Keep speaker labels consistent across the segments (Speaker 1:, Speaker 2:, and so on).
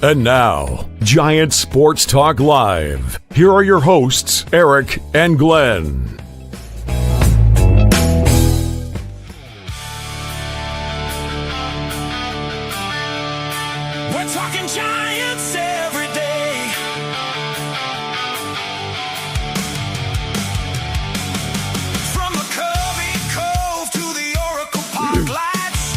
Speaker 1: And now, Giants Sports Talk Live. Here are your hosts, Eric and Glenn.
Speaker 2: We're talking Giants every day. From the Covey Cove to the Oracle Park lights.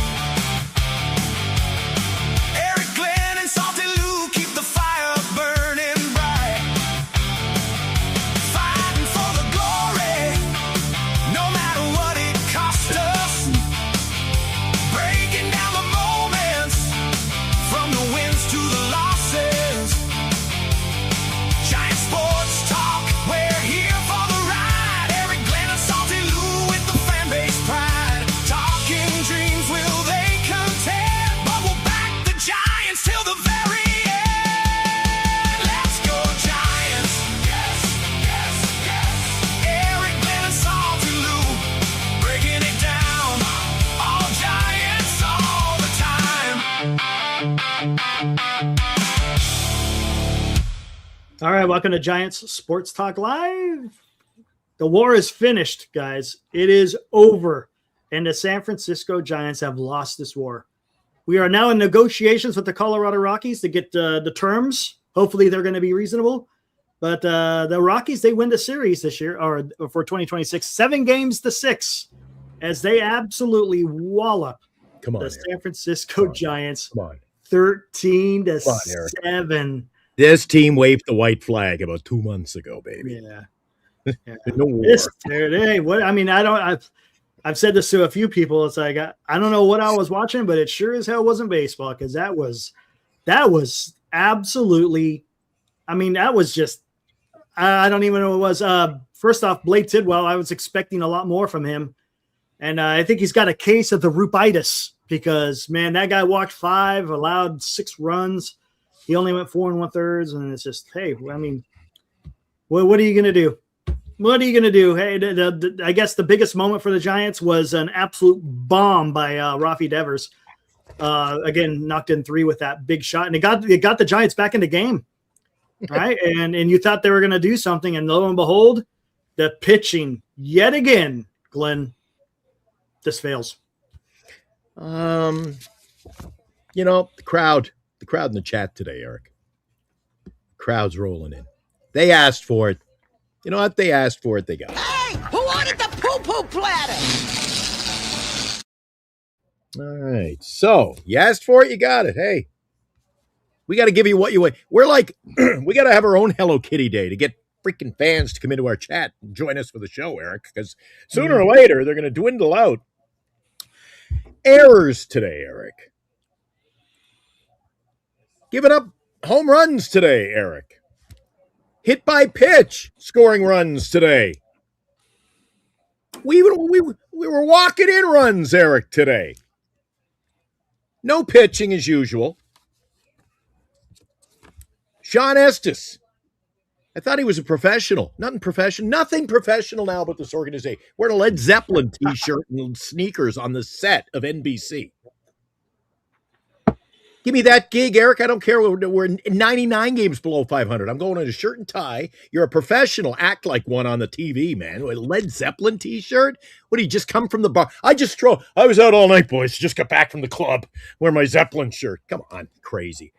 Speaker 2: Eric, Glenn, and Salty Lou keep the fire burning bright. Fighting for the glory, no matter what it costs us. Breaking down the moments, from the wins to the losses. Giant Sports Talk, we're here for the ride. Eric, Glenn, and Salty Lou with the fan base pride. Talking dreams, will they contend? But we'll back the Giants till the very end. Let's go Giants. Yes, yes, yes. Eric, Glenn, and Salty Lou, breaking it down. All Giants all the time.
Speaker 3: All right, welcome to Giants Sports Talk Live. The war is finished, guys. It is over, and the San Francisco Giants have lost this war. We are now in negotiations with the Colorado Rockies to get the terms. Hopefully, they're going to be reasonable. But the Rockies, they win the series this year, or for 2026, 7-6, as they absolutely wallop
Speaker 4: Come on,
Speaker 3: the
Speaker 4: Eric.
Speaker 3: San Francisco Giants
Speaker 4: Come on.
Speaker 3: 13-7.
Speaker 4: This team waved the white flag about 2 months ago, baby.
Speaker 3: Yeah.
Speaker 4: No war.
Speaker 3: Hey, what? I mean, I've said this to a few people. It's like I don't know what I was watching, but it sure as hell wasn't baseball, because that was absolutely. I mean, that was just. I don't even know what it was. First off, Blake Tidwell, I was expecting a lot more from him, and I think he's got a case of the roopitis, because man, that guy walked 5, allowed 6 runs. He only went 4 1/3, and it's just, hey, I mean, what are you going to do? What are you going to do? Hey, I guess the biggest moment for the Giants was an absolute bomb by Rafi Devers. Again, knocked in 3 with that big shot, and it got the Giants back in the game, right? and you thought they were going to do something, and lo and behold, the pitching yet again, Glenn, just fails.
Speaker 4: The crowd in the chat today, Eric. Crowd's rolling in. They asked for it. You know what? They asked for it. They got it.
Speaker 5: Hey, who wanted the poo-poo platter?
Speaker 4: All right. So you asked for it. You got it. Hey, we got to give you what you want. We're like, we got to have our own Hello Kitty Day to get freaking fans to come into our chat and join us for the show, Eric, because sooner or later they're going to dwindle out. Errors today, Eric. Giving up home runs today, Eric. Hit by pitch, scoring runs today. We were walking in runs, Eric, today. No pitching as usual. Sean Estes. I thought he was a professional. Nothing professional now about this organization. Wearing a Led Zeppelin t-shirt and sneakers on the set of NBC. Give me that gig, Eric. I don't care. We're 99 games below 500. I'm going in a shirt and tie. You're a professional. Act like one on the TV, man. A Led Zeppelin t-shirt? What, do you just come from the bar? I was out all night, boys. Just got back from the club. Wear my Zeppelin shirt. Come on. Crazy.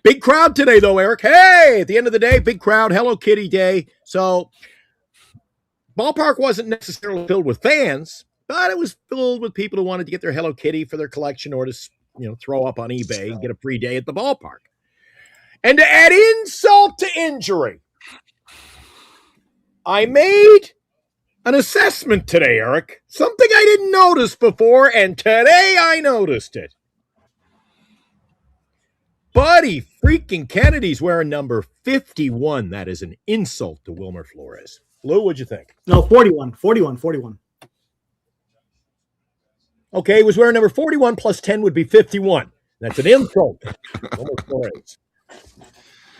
Speaker 4: Big crowd today, though, Eric. Hey, at the end of the day, big crowd. Hello Kitty Day. So, ballpark wasn't necessarily filled with fans, but it was filled with people who wanted to get their Hello Kitty for their collection or to throw up on eBay and get a free day at the ballpark. And to add insult to injury, I made an assessment today, Eric. Something I didn't notice before, and today I noticed it. Buddy freaking Kennedy's wearing number 51. That is an insult to Wilmer Flores. Lou, what'd you think?
Speaker 3: No, 41.
Speaker 4: Okay, he was wearing number 41 plus 10 would be 51. That's an insult. Almost 4 8s.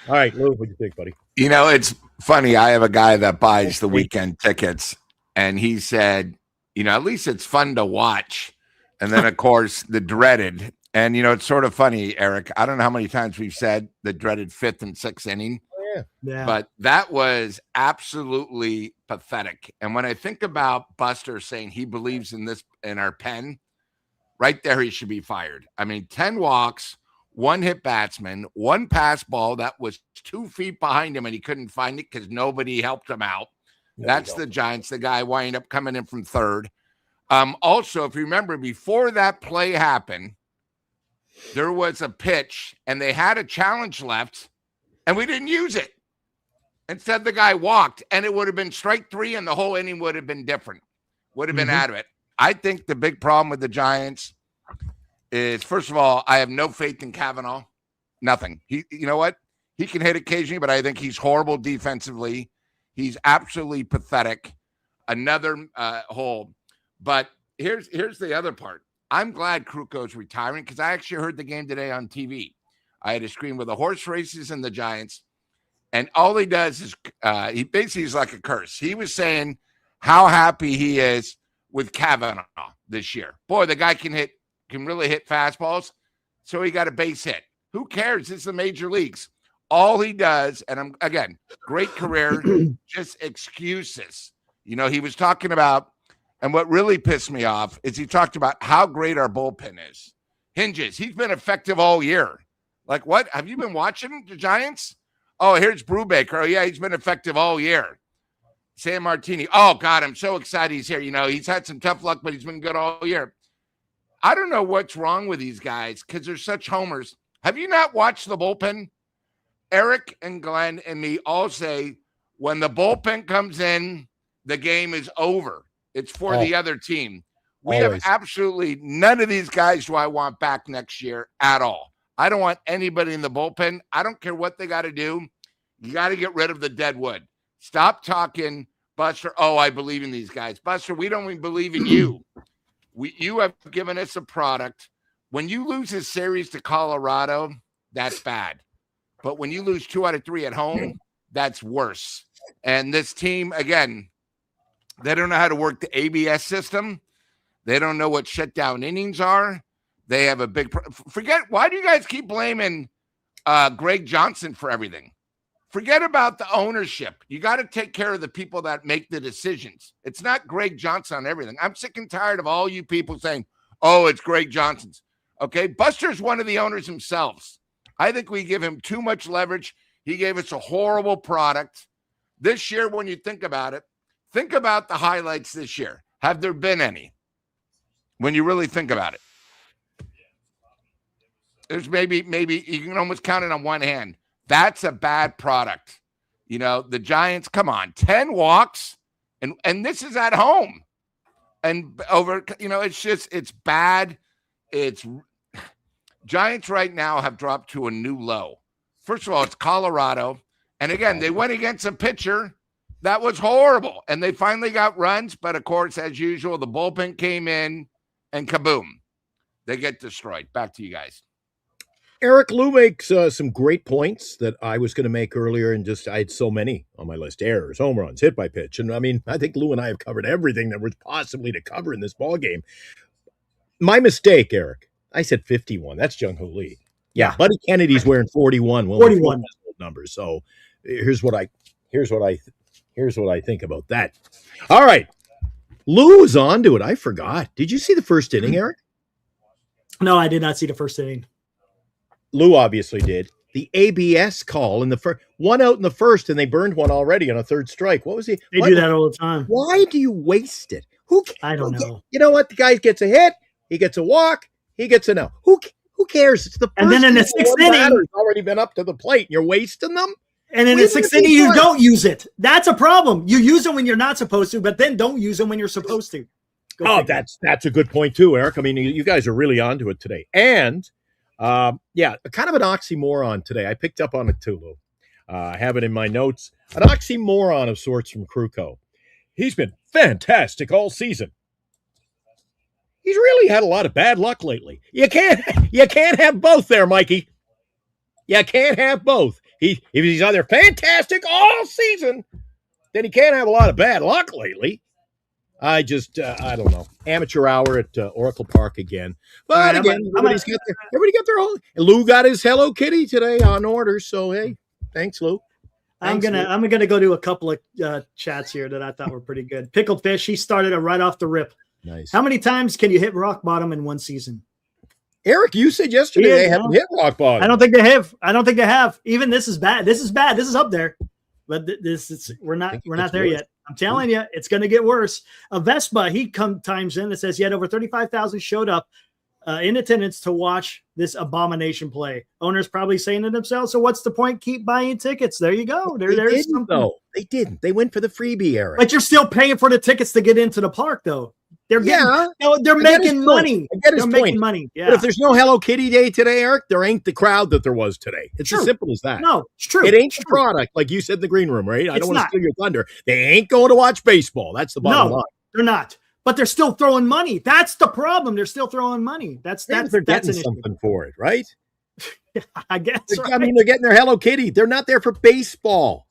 Speaker 4: All right, Lou, what do you think, buddy?
Speaker 6: You know, it's funny. I have a guy that buys the weekend tickets, and he said, at least it's fun to watch. And then, of course, the dreaded, And, it's sort of funny, Eric. I don't know how many times we've said the dreaded 5th and 6th inning,
Speaker 3: Yeah.
Speaker 6: but that was absolutely pathetic. And when I think about Buster saying he believes in our pen, right there, he should be fired. I mean, 10 walks, 1 hit batsman, 1 pass ball that was 2 feet behind him, and he couldn't find it because nobody helped him out. That's the Giants. The guy wind up coming in from third. Also, if you remember, before that play happened, there was a pitch, and they had a challenge left, and we didn't use it. Instead, the guy walked, and it would have been strike 3, and the whole inning would have been different, would have been out of it. I think the big problem with the Giants is, first of all, I have no faith in Kavanaugh. Nothing. You know what? He can hit occasionally, but I think he's horrible defensively. He's absolutely pathetic. Another hole. But here's the other part. I'm glad Kruko's retiring because I actually heard the game today on TV. I had a screen with the horse races and the Giants, and all he does is he basically is like a curse. He was saying how happy he is with Kavanaugh this year. Boy, the guy can really hit fastballs, so he got a base hit. Who cares? It's the major leagues. All he does, and again, great career, just excuses. He was talking about, and what really pissed me off is he talked about how great our bullpen is. Hinges, he's been effective all year. Like, what? Have you been watching the Giants? Oh, here's Brubaker. Oh, yeah, he's been effective all year. Sam Martini. Oh, God, I'm so excited he's here. He's had some tough luck, but he's been good all year. I don't know what's wrong with these guys because they're such homers. Have you not watched the bullpen? Eric and Glenn and me all say when the bullpen comes in, the game is over. It's for the other team. We have absolutely none of these guys do I want back next year at all. I don't want anybody in the bullpen. I don't care what they got to do. You got to get rid of the dead wood. Stop talking, Buster. Oh, I believe in these guys. Buster, we don't even believe in you. You have given us a product. When you lose a series to Colorado, that's bad. But when you lose 2 out of 3 at home, that's worse. And this team, again, they don't know how to work the ABS system. They don't know what shutdown innings are. They have a big forget. Why do you guys keep blaming Greg Johnson for everything? Forget about the ownership. You got to take care of the people that make the decisions. It's not Greg Johnson on everything. I'm sick and tired of all you people saying, oh, it's Greg Johnson's. Okay, Buster's one of the owners himself. I think we give him too much leverage. He gave us a horrible product. This year, when you think about it, think about the highlights this year. Have there been any? When you really think about it. There's maybe you can almost count it on one hand. That's a bad product. The Giants, come on, 10 walks, and this is at home. And over, it's bad. Giants right now have dropped to a new low. First of all, it's Colorado. And again, they went against a pitcher that was horrible. And they finally got runs. But of course, as usual, the bullpen came in and kaboom, they get destroyed. Back to you guys.
Speaker 4: Eric, Lou makes some great points that I was going to make earlier, and I had so many on my list: errors, home runs, hit by pitch. And I think Lou and I have covered everything that was possibly to cover in this ball game. My mistake, Eric. I said 51. That's Jung Ho Lee. Yeah, Buddy Kennedy's wearing 41. Well,
Speaker 3: 41
Speaker 4: numbers. So here's what I think about that. All right, Lou is on to it. I forgot. Did you see the first inning, Eric?
Speaker 3: No, I did not see the first inning.
Speaker 4: Lou obviously did. The ABS call in the first, 1 out in the first, and they burned one already on a third strike. What was he?
Speaker 3: They do that all the time.
Speaker 4: Why do you waste it?
Speaker 3: I don't know.
Speaker 4: You know what? The guy gets a hit. He gets a walk. He gets a no. Who cares? It's the
Speaker 3: and then in the sixth inning,
Speaker 4: already been up to the plate. And you're wasting them.
Speaker 3: And in the sixth inning, you don't use it. That's a problem. You use them when you're not supposed to, but then don't use them when you're supposed to.
Speaker 4: That's a good point too, Eric. I mean, you guys are really onto it today. And kind of an oxymoron today. I picked up on it too, Lou. I have it in my notes. An oxymoron of sorts from Kruko. He's been fantastic all season. He's really had a lot of bad luck lately. You can't have both there, Mikey. You can't have both. If he's either fantastic all season, then he can't have a lot of bad luck lately. I just, I don't know. Amateur hour at Oracle Park again. But
Speaker 3: right,
Speaker 4: again, everybody got their own. Lou got his Hello Kitty today on order. So, hey, thanks, Lou.
Speaker 3: I'm gonna go to a couple of chats here that I thought were pretty good. Pickled Fish, he started it right off the rip.
Speaker 4: Nice.
Speaker 3: How many times can you hit rock bottom in one season?
Speaker 4: Eric, you said yesterday they haven't hit rock bottom.
Speaker 3: I don't think they have. Even this is bad. This is bad. This is up there. But we're not there yet. I'm telling you, it's going to get worse. A Vespa, he times in. It says he had over 35,000 showed up in attendance to watch this abomination play. Owners probably saying to themselves, "So what's the point? Keep buying tickets." There you go. There's something.
Speaker 4: They didn't. They went for the freebie, Eric.
Speaker 3: But you're still paying for the tickets to get into the park, though. They're making money. They're making money. Yeah.
Speaker 4: But if there's no Hello Kitty Day today, Eric, there ain't the crowd that there was today. It's as simple as that.
Speaker 3: No, it's true.
Speaker 4: It ain't the product, like you said in the green room, right? I don't want to steal your thunder. They ain't going to watch baseball. That's the bottom line.
Speaker 3: They're not. But they're still throwing money. That's the problem. They're still throwing money. That's
Speaker 4: they're getting something for it, right?
Speaker 3: I guess.
Speaker 4: I mean, they're getting their Hello Kitty. They're not there for baseball.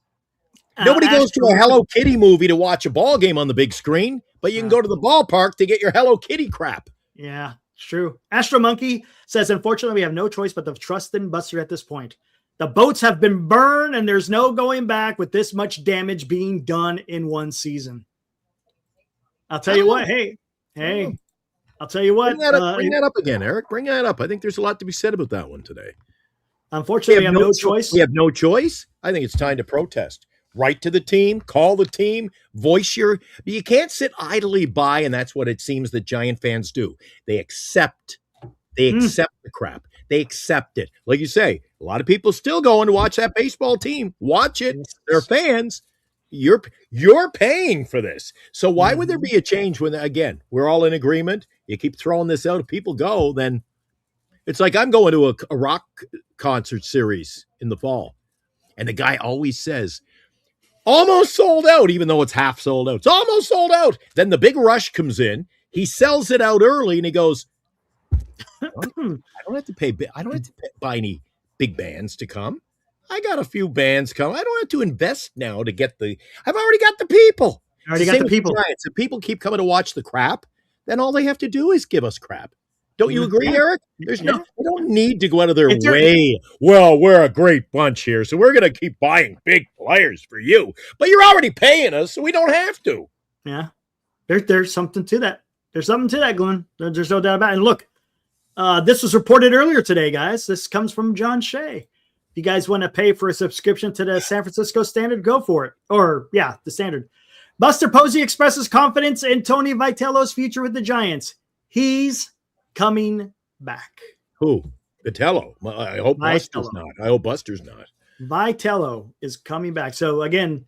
Speaker 4: Nobody goes to a Hello Kitty movie to watch a ball game on the big screen, but you can go to the ballpark to get your Hello Kitty crap.
Speaker 3: Yeah, it's true. Astro Monkey says, unfortunately, we have no choice but to trust in Buster at this point. The boats have been burned, and there's no going back with this much damage being done in one season. I'll tell you what. Hey, I'll tell you what.
Speaker 4: Bring that up again, Eric. Bring that up. I think there's a lot to be said about that one today.
Speaker 3: Unfortunately, we have no choice.
Speaker 4: We have no choice. I think it's time to protest. Write to the team, call the team, voice your. You can't sit idly by, and that's what it seems that Giant fans do. They accept the crap. They accept it. Like you say, a lot of people still going to watch that baseball team. Watch it. They're fans. You're paying for this. So why would there be a change when, again, we're all in agreement? You keep throwing this out. If people go, then it's like I'm going to a rock concert series in the fall. And the guy always says, almost sold out, even though it's half sold out. It's almost sold out. Then the big rush comes in. He sells it out early, and he goes, I don't have to buy any big bands to come. I got a few bands come. I don't have to invest now to get I've already got the people. If people keep coming to watch the crap, then all they have to do is give us crap. Don't you agree, Eric? They don't need to go out of their way. Well, we're a great bunch here, so we're going to keep buying big players for you. But you're already paying us, so we don't have to.
Speaker 3: Yeah. There's something to that. There's something to that, Glenn. There's no doubt about it. And look, this was reported earlier today, guys. This comes from John Shea. If you guys want to pay for a subscription to the San Francisco Standard, go for it. The Standard. Buster Posey expresses confidence in Tony Vitello's future with the Giants. He's coming back.
Speaker 4: Who? Vitello. I hope Buster's not. I hope Buster's not.
Speaker 3: Vitello is coming back. So again,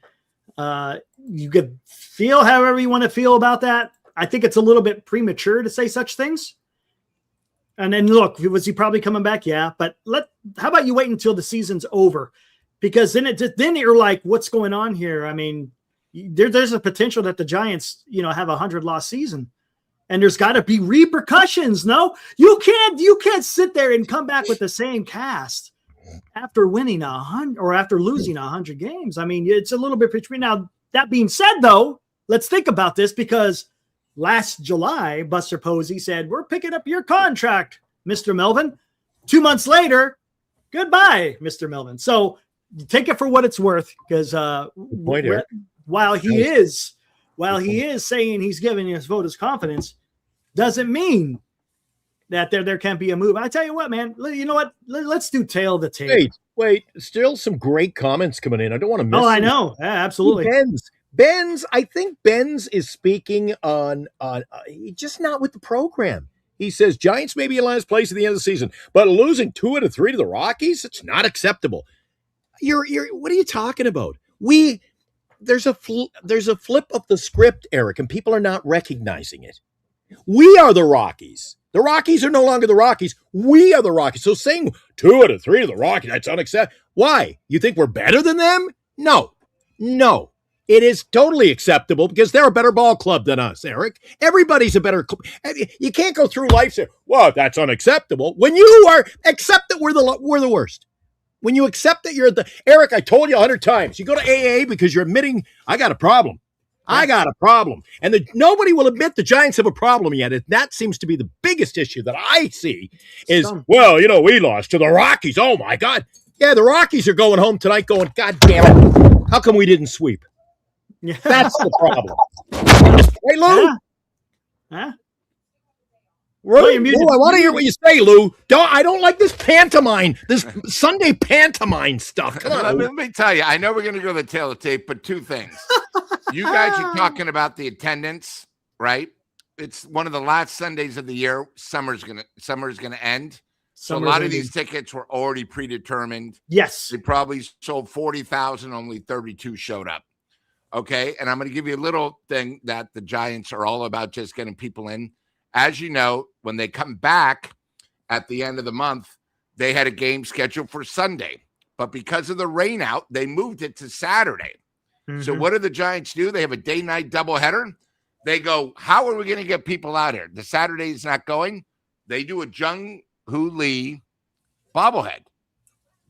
Speaker 3: you could feel however you want to feel about that. I think it's a little bit premature to say such things. And then look, was he probably coming back? Yeah. But how about you wait until the season's over? Because then you're like, what's going on here? I mean, there's a potential that the Giants, have a 100-loss season. And there's got to be repercussions. No, you can't sit there and come back with the same cast after winning 100 or after losing 100 games. I mean, it's a little bit between. Now, that being said, though, let's think about this, because last July, Buster Posey said, "We're picking up your contract, Mr. Melvin." 2 months later, goodbye, Mr. Melvin. So take it for what it's worth, because while he is saying he's giving his voters confidence, doesn't mean that there can't be a move. I tell you what, man, you know what? Let's do tail of the tape.
Speaker 4: Wait. Still some great comments coming in. I don't want to miss.
Speaker 3: I know. Yeah, absolutely.
Speaker 4: Benz. I think Benz is speaking on just not with the program. He says Giants may be in last place at the end of the season, but losing 2 out of 3 to the Rockies, it's not acceptable. What are you talking about? There's a flip of the script, Eric, and people are not recognizing it. We are the Rockies. The Rockies are no longer the Rockies. We are the Rockies. So saying 2 out of 3 to the Rockies, that's unacceptable. Why? You think we're better than them? No. It is totally acceptable because they're a better ball club than us, Eric. Everybody's a better club. You can't go through life saying, well, that's unacceptable. When you accept that we're the worst. When you accept that Eric, I told you 100 times, you go to AA because you're admitting I got a problem. I got a problem. And nobody will admit the Giants have a problem yet. That seems to be the biggest issue that I see is, well, we lost to the Rockies. Oh, my God. Yeah, the Rockies are going home tonight going, God damn it. How come we didn't sweep?
Speaker 3: Yeah.
Speaker 4: That's the problem. Hey, Lou.
Speaker 3: Yeah. Huh?
Speaker 4: Really? Lou, I want to hear what you say, Lou. I don't like this pantomime, this Sunday pantomime stuff. Come on.
Speaker 6: Let me tell you, I know we're going to go to the tail of the tape, but two things. You guys are talking about the attendance, right? It's one of the last Sundays of the year. Summer's gonna end. So a lot of these tickets were already predetermined.
Speaker 3: Yes.
Speaker 6: They probably sold 40,000, only 32 showed up. Okay. And I'm going to give you a little thing that the Giants are all about, just getting people in. As you know, when they come back at the end of the month, they had a game scheduled for Sunday. But because of the rain out, they moved it to Saturday. Mm-hmm. So what do the Giants do? They have a day-night doubleheader. They go, how are we going to get people out here? The Saturday's not going. They do a Jung-Hoo Lee bobblehead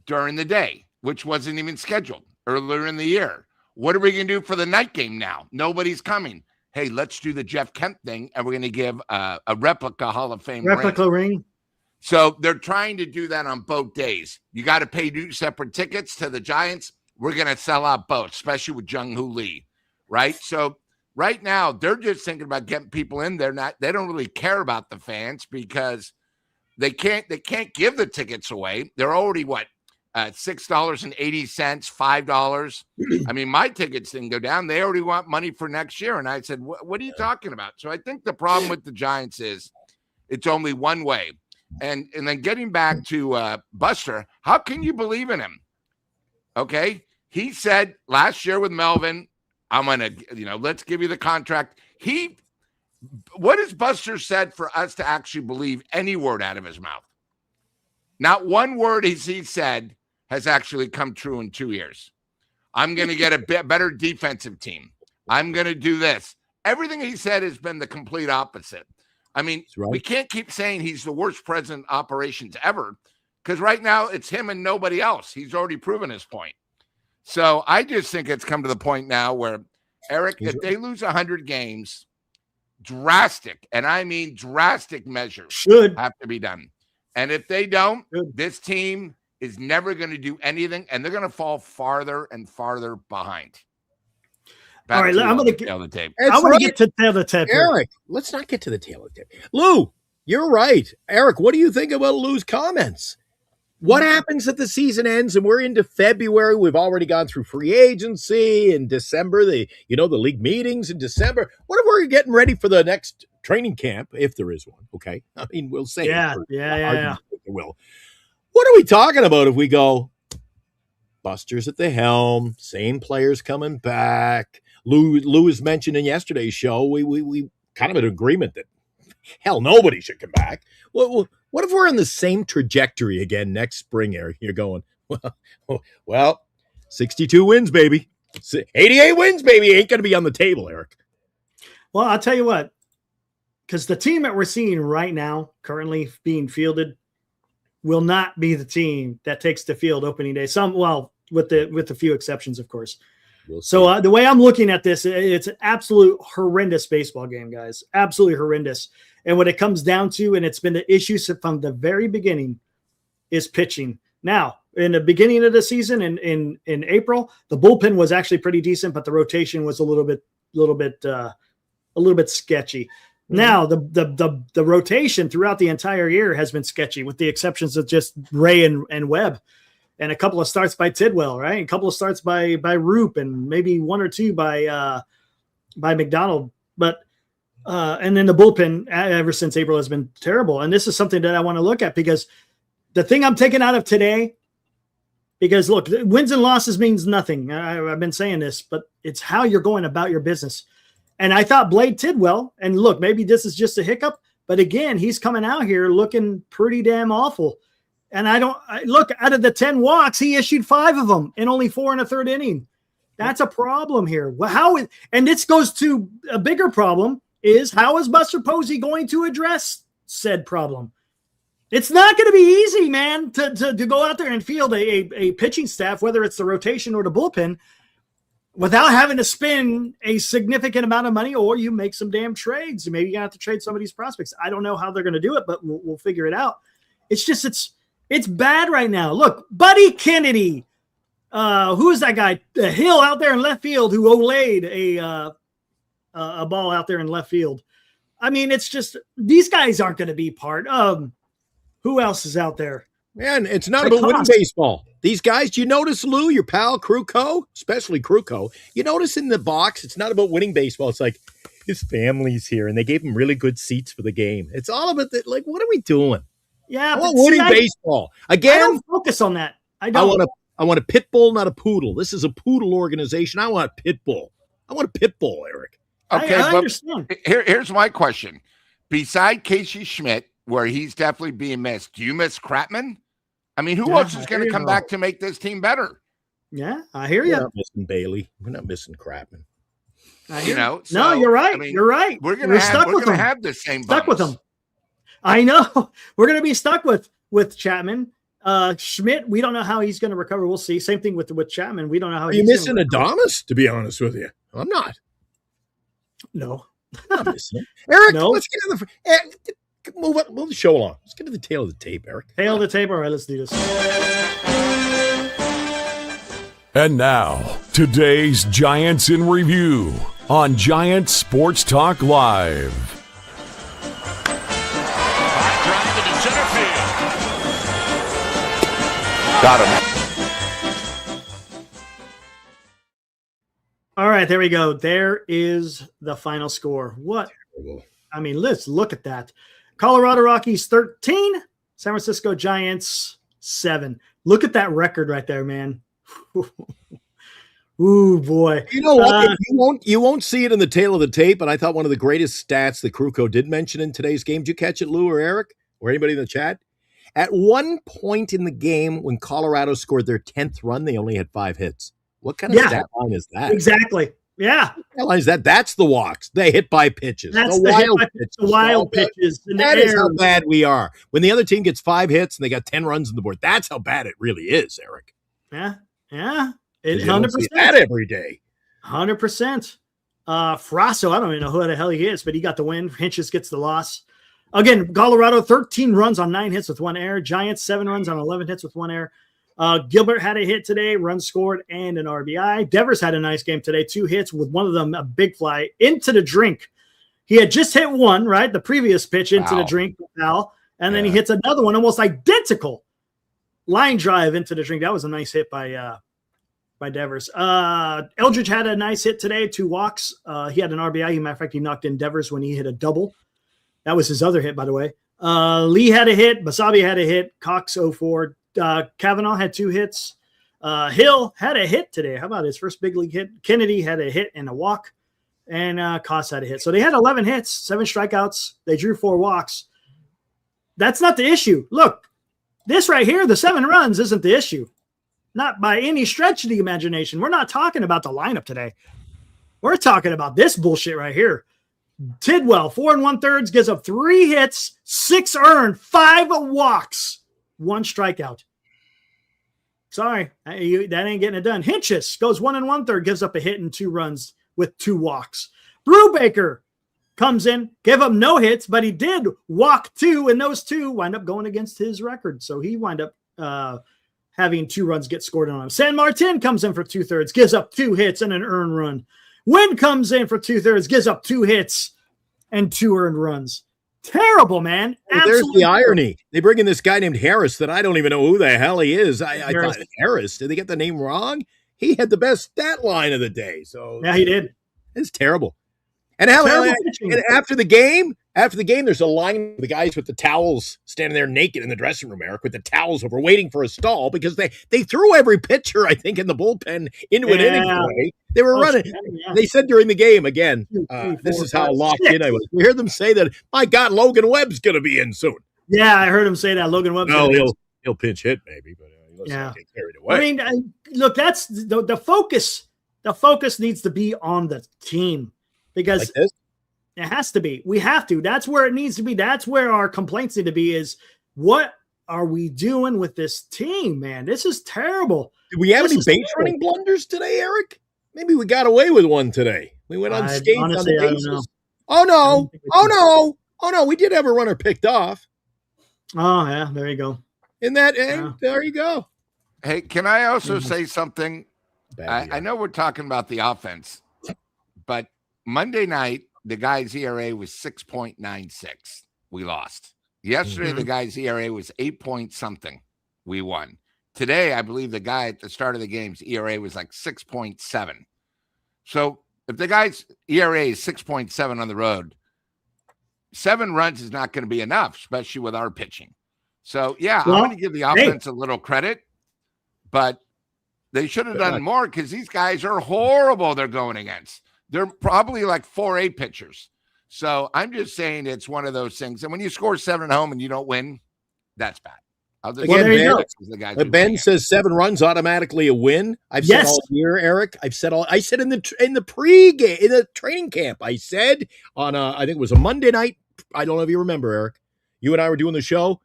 Speaker 6: during the day, which wasn't even scheduled earlier in the year. What are we going to do for the night game now? Nobody's coming. Hey, let's do the Jeff Kemp thing, and we're going to give a replica Hall of Fame
Speaker 3: ring.
Speaker 6: So they're trying to do that on both days. You got to pay 2 separate tickets to the Giants. We're going to sell out both, especially with Jung-Hoo Lee, right? So right now, they're just thinking about getting people in. They don't really care about the fans because they can't give the tickets away. They're already $6.80, $5. I mean, my tickets didn't go down. They already want money for next year. And I said, what are you talking about? So I think the problem with the Giants is it's only one way. And then getting back to Buster, how can you believe in him? Okay. He said last year with Melvin, I'm going to, let's give you the contract. What has Buster said for us to actually believe any word out of his mouth? Not one word he said has actually come true in 2 years. I'm going to get a better defensive team. I'm going to do this. Everything he said has been the complete opposite. I mean, we can't keep saying he's the worst president of operations ever because right now it's him and nobody else. He's already proven his point. So I just think it's come to the point now where, Eric, if they lose 100 games, drastic, and I mean drastic measures should have to be done. And if they don't, this team is never going to do anything, and they're going to fall farther and farther behind.
Speaker 3: All right, I'm going to get the tape. I want to get to the tail of the tape.
Speaker 4: Eric, let's not get to the tail of the tape. Lou, you're right. Eric, what do you think about Lou's comments? What happens if the season ends and we're into February? We've already gone through free agency in December, the league meetings in December. What if we're getting ready for the next training camp, if there is one? Okay. I mean, we'll say.
Speaker 3: Yeah.
Speaker 4: Will. What are we talking about if we go, Buster's at the helm, same players coming back? Lou was mentioned in yesterday's show. We kind of an agreement that, hell, nobody should come back. What if we're on the same trajectory again next spring, Eric? You're going, well, 62 wins, baby. 88 wins, baby. Ain't going to be on the table, Eric.
Speaker 3: Well, I'll tell you what, because the team that we're seeing right now, currently being fielded, will not be the team that takes the field opening day. With a few exceptions, of course. So the way I'm looking at this, it's an absolute horrendous baseball game, guys. Absolutely horrendous. And what it comes down to, and it's been the issue from the very beginning, is pitching. Now, in the beginning of the season, in April, the bullpen was actually pretty decent, but the rotation was a little bit sketchy. Mm-hmm. Now, the rotation throughout the entire year has been sketchy, with the exceptions of just Ray and Webb. And a couple of starts by Tidwell, right? A couple of starts by Roop, and maybe one or two by McDonald. But and then the bullpen ever since April has been terrible. And this is something that I want to look at, because the thing I'm taking out of today, because look, wins and losses means nothing. I've been saying this, but it's how you're going about your business. And I thought Blade Tidwell, and look, maybe this is just a hiccup, but again, he's coming out here looking pretty damn awful. And look, out of the 10 walks, he issued 5 of them in only 4 1/3 inning. That's a problem here. And this goes to a bigger problem, is how is Buster Posey going to address said problem? It's not going to be easy, man, to go out there and field a pitching staff, whether it's the rotation or the bullpen, without having to spend a significant amount of money, or you make some damn trades. Maybe you're gonna have to trade some of these prospects. I don't know how they're gonna do it, but we'll figure it out. It's just it's bad right now. Look, Buddy Kennedy, who is that guy? Hill out there in left field who olayed a ball out there in left field. I mean, it's just these guys aren't going to be part of. Who else is out there?
Speaker 4: Man, it's not about winning baseball. These guys, you notice, Lou, your pal Kruko, especially Kruko, you notice in the box, it's not about winning baseball. It's like his family's here, and they gave him really good seats for the game. It's all about that. Like, what are we doing?
Speaker 3: Yeah,
Speaker 4: I want winning baseball. Again,
Speaker 3: I don't focus on that. I
Speaker 4: want a pit bull, not a poodle. This is a poodle organization. I want a pit bull. I want a pit bull, Eric.
Speaker 6: Okay,
Speaker 3: I understand.
Speaker 6: Here's my question. Beside Casey Schmidt, where he's definitely being missed, do you miss Kratman? I mean, who else is going to come back to make this team better?
Speaker 3: Yeah, I hear you.
Speaker 4: We're not missing Bailey. We're not missing Kratman.
Speaker 3: No, you're right. I mean, you're right.
Speaker 6: We're going to have the same
Speaker 3: stuck with them. I know. We're going to be stuck with Chapman. Schmidt, we don't know how he's going to recover. We'll see. Same thing with Chapman. We don't know how
Speaker 4: he's missing Adames, to be honest with you. I'm not.
Speaker 3: No.
Speaker 4: I'm not missing him. Eric,
Speaker 3: no.
Speaker 4: Let's get to move the show along. Let's get to the tail of the tape, Eric.
Speaker 3: Tail of the tape. All right, let's do this.
Speaker 1: And now, today's Giants in Review on Giants Sports Talk Live.
Speaker 2: Drive into center field.
Speaker 6: Got him.
Speaker 3: All right, there we go. There is the final score. What? I mean, let's look at that. Colorado Rockies 13, San Francisco Giants 7. Look at that record right there, man. Ooh, boy.
Speaker 4: You know what? You won't see it in the tail of the tape, but I thought one of the greatest stats that Kruko did mention in today's game. Did you catch it, Lou or Eric or anybody in the chat? At one point in the game when Colorado scored their 10th run, they only had 5 hits. What kind of stat line is that?
Speaker 3: Exactly. Yeah.
Speaker 4: What line is that? That's the walks. They hit by pitches.
Speaker 3: That's the wild pitches.
Speaker 4: That is how bad we are. When the other team gets 5 hits and they got 10 runs on the board, that's how bad it really is, Eric.
Speaker 3: Yeah. Yeah.
Speaker 4: 100%. That every day.
Speaker 3: 100%. Frasso, I don't even know who the hell he is, but he got the win. Hinches gets the loss. Again, Colorado, 13 runs on 9 hits with 1 error. Giants, 7 runs on 11 hits with 1 error. Gilbert had a hit today, runs scored, and an RBI. Devers had a nice game today, 2 hits with one of them a big fly into the drink. He had just hit one, right? The previous pitch into the drink, foul, and then he hits another one almost identical line drive into the drink. That was a nice hit by Devers. Eldridge had a nice hit today, 2 walks. He had an RBI. Matter of fact, he knocked in Devers when he hit a double. That was his other hit, by the way. Lee had a hit. Basabi had a hit. Cox 0-4. Kavanaugh had 2 hits. Hill had a hit today. How about his first big league hit? Kennedy had a hit and a walk. And Koss had a hit. So they had 11 hits, 7 strikeouts. They drew 4 walks. That's not the issue. Look, this right here, the 7 runs isn't the issue. Not by any stretch of the imagination. We're not talking about the lineup today. We're talking about this bullshit right here. Tidwell, 4 1/3, gives up 3 hits, 6 earned, 5 walks, 1 strikeout. Sorry, that ain't getting it done. Hinches goes 1 1/3, gives up a hit and 2 runs with 2 walks. Brubaker comes in, gave up no hits, but he did walk 2, and those 2 wind up going against his record. So he wind up having 2 runs get scored on him. San Martin comes in for 2/3, gives up 2 hits and an earned run. Wynn comes in for 2/3, gives up 2 hits and 2 earned runs. Terrible, man.
Speaker 4: Well, there's the irony. They bring in this guy named Harris that I don't even know who the hell he is. I thought Harris. Did they get the name wrong? He had the best stat line of the day. So
Speaker 3: yeah, he did.
Speaker 4: It's terrible. And after the game, there's a line of the guys with the towels standing there naked in the dressing room, Eric, with the towels over, waiting for a stall because they threw every pitcher, I think, in the bullpen into an inning play. They were running. Yeah. They said during the game again, this is how locked in I was. We heard them say that, my God, Logan Webb's going to be in soon.
Speaker 3: Yeah, I heard him say that. Logan Webb's
Speaker 4: he'll pinch hit maybe, but let's not get carried away.
Speaker 3: I mean, look, that's the focus. The focus needs to be on the team. Because
Speaker 4: like this?
Speaker 3: It has to be. We have to. That's where it needs to be. That's where our complaints need to be is what are we doing with this team, man? This is terrible.
Speaker 4: Did we have any base running blunders today, Eric? Maybe we got away with one today. We went unscathed on
Speaker 3: honestly,
Speaker 4: the
Speaker 3: I don't
Speaker 4: bases.
Speaker 3: know.
Speaker 4: Oh,
Speaker 3: I
Speaker 4: no.
Speaker 3: don't think we
Speaker 4: Oh,
Speaker 3: did.
Speaker 4: no. Oh, no. We did have a runner picked off.
Speaker 3: Oh, yeah, there you go.
Speaker 4: In that
Speaker 3: Yeah.
Speaker 4: end, there you go.
Speaker 6: Hey, can I also say something?
Speaker 4: Bad
Speaker 6: I know we're talking about the offense, but Monday night, the guy's ERA was 6.96. We lost. Yesterday, the guy's ERA was 8 point something. We won. Today, I believe the guy at the start of the game's ERA was like 6.7. So if the guy's ERA is 6.7 on the road, 7 runs is not going to be enough, especially with our pitching. So, yeah,
Speaker 3: Well,
Speaker 6: I'm going to give the offense a little credit, but they should have done more because these guys are horrible they're going against. They're probably like 4A pitchers. So I'm just saying it's one of those things. And when you score 7 at home and you don't win, that's bad.
Speaker 4: Again,
Speaker 3: there you
Speaker 4: Ben, Ben says 7 runs automatically a win. I've said all year, Eric. I said in the pregame, in the training camp. I said on I think it was a Monday night. I don't know if you remember, Eric. You and I were doing the show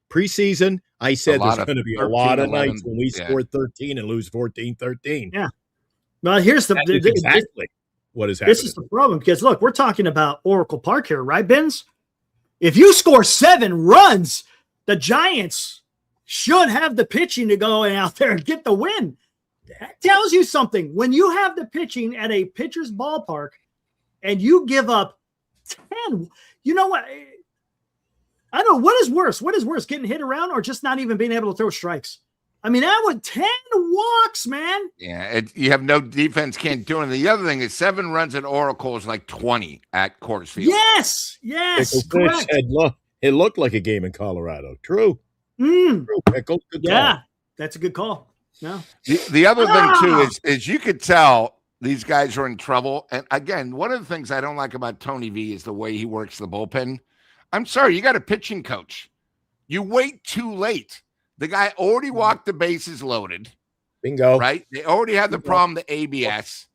Speaker 4: preseason. I said there's going to be a lot of nights when we score 13 and lose 14-13.
Speaker 3: Yeah. Well, here's
Speaker 4: exactly what is happening.
Speaker 3: This is the problem because look, we're talking about Oracle Park here, right, Benz? If you score 7 runs, the Giants should have the pitching to go out there and get the win. That tells you something. When you have the pitching at a pitcher's ballpark and you give up 10, you know what? I don't know. What is worse? What is worse, getting hit around or just not even being able to throw strikes? I mean, that was 10 walks, man.
Speaker 6: Yeah, you have no defense, can't do anything. The other thing is 7 runs at Oracle is like 20 at Coors Field.
Speaker 3: Yes, correct.
Speaker 4: It looked like a game in Colorado. True. True, Pickle. Good call.
Speaker 3: That's a good call. No.
Speaker 6: The other thing, too, is you could tell these guys are in trouble. And, again, one of the things I don't like about Tony V is the way he works the bullpen. I'm sorry, you got a pitching coach. You wait too late. The guy already walked the bases loaded.
Speaker 4: Bingo.
Speaker 6: Right? They already had the problem, the ABS.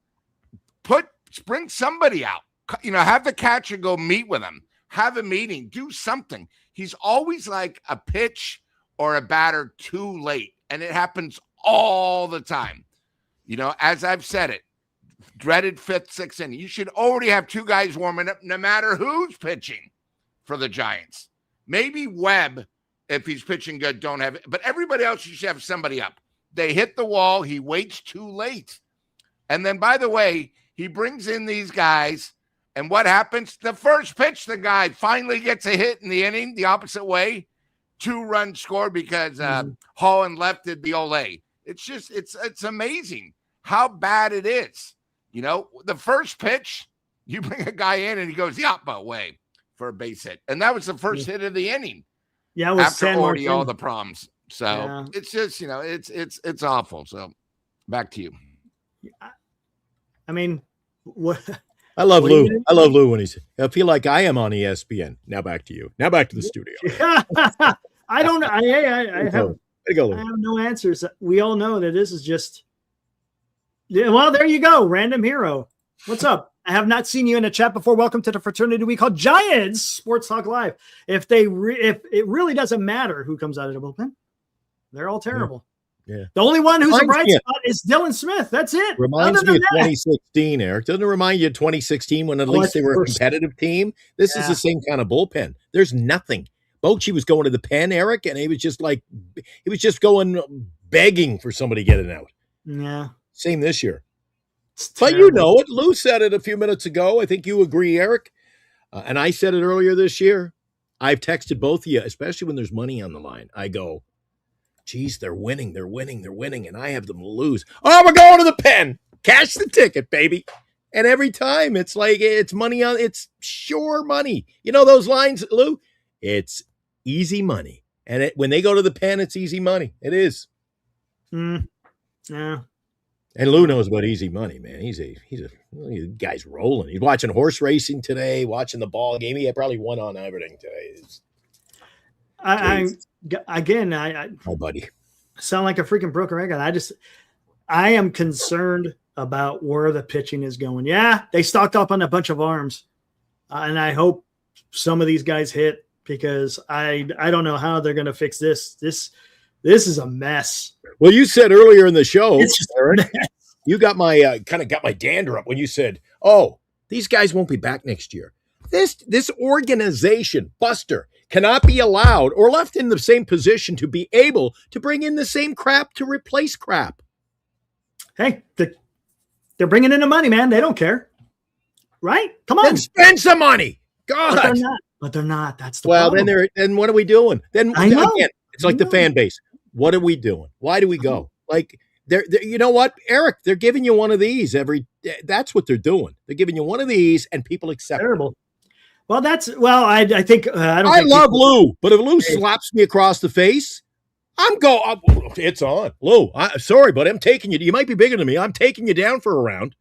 Speaker 6: Bring somebody out. Have the catcher go meet with him. Have a meeting. Do something. He's always like a pitch or a batter too late. And it happens all the time. As I've said it, dreaded 5th, 6th inning. You should already have 2 guys warming up no matter who's pitching for the Giants. Maybe Webb, if he's pitching good, don't have it. But everybody else, you should have somebody up. They hit the wall. He waits too late. And then, by the way, he brings in these guys. And what happens? The first pitch, the guy finally gets a hit in the inning the opposite way. 2-run score because Holland left it the Olay. It's just, it's amazing how bad it is. The first pitch, you bring a guy in and he goes the opposite way for a base hit. And that was the first hit of the inning.
Speaker 3: Yeah, it was
Speaker 6: after already all the problems. So it's just, it's awful. So back to you.
Speaker 3: I mean, what?
Speaker 4: I love Lou. I love Lou when I feel like I am on ESPN. Now back to you. Now back to the studio.
Speaker 3: I don't know. I have no answers. We all know that this is just. Yeah, well, there you go. Random hero. What's up? I have not seen you in a chat before. Welcome to the fraternity we call Giants Sports Talk Live. If it really doesn't matter who comes out of the bullpen, they're all terrible. Yeah. The only one who's a bright spot is Dylan Smith. That's it.
Speaker 4: Reminds me of 2016, Eric. Doesn't it remind you of 2016 when at least they were a competitive team? This is the same kind of bullpen. There's nothing. Bochy was going to the pen, Eric, and he was just going begging for somebody getting out.
Speaker 3: Yeah.
Speaker 4: Same this year. But you know it. Lou said it a few minutes ago. I think you agree, Eric. And I said it earlier this year. I've texted both of you, especially when there's money on the line. I go, geez, they're winning. And I have them lose. Oh, we're going to the pen. Cash the ticket, baby. And every time it's like it's money it's sure money. You know those lines, Lou? It's easy money. And when they go to the pen, it's easy money. It is.
Speaker 3: Yeah.
Speaker 4: And Lou knows about easy money, man. He's a guy's rolling. He's watching horse racing today, watching the ball game. He probably won on everything today.
Speaker 3: My
Speaker 4: buddy,
Speaker 3: sound like a freaking broken record. I am concerned about where the pitching is going. Yeah, they stocked up on a bunch of arms, and I hope some of these guys hit because I don't know how they're going to fix this. This is a mess.
Speaker 4: Well, you said earlier in the show,
Speaker 3: it's just
Speaker 4: Eric, You got my kind of got my dander up when you said, "Oh, these guys won't be back next year." This organization, Buster, cannot be allowed or left in the same position to be able to bring in the same crap to replace crap.
Speaker 3: Hey, they're bringing in the money, man. They don't care, right? Come on,
Speaker 4: Then spend some money. God,
Speaker 3: but they're not. But they're not. That's the
Speaker 4: well,
Speaker 3: problem.
Speaker 4: then what are we doing? Then
Speaker 3: I know.
Speaker 4: again, it's like the fan base. What are we doing? Why do we go? Like they're you know what, Eric? They're giving you one of these every. That's what they're doing. They're giving you one of these, and people accept.
Speaker 3: Terrible. Well, I think I don't.
Speaker 4: I
Speaker 3: think
Speaker 4: love Lou, but if Lou slaps me across the face, it's on. Lou, sorry, but I'm taking you. You might be bigger than me. I'm taking you down for a round,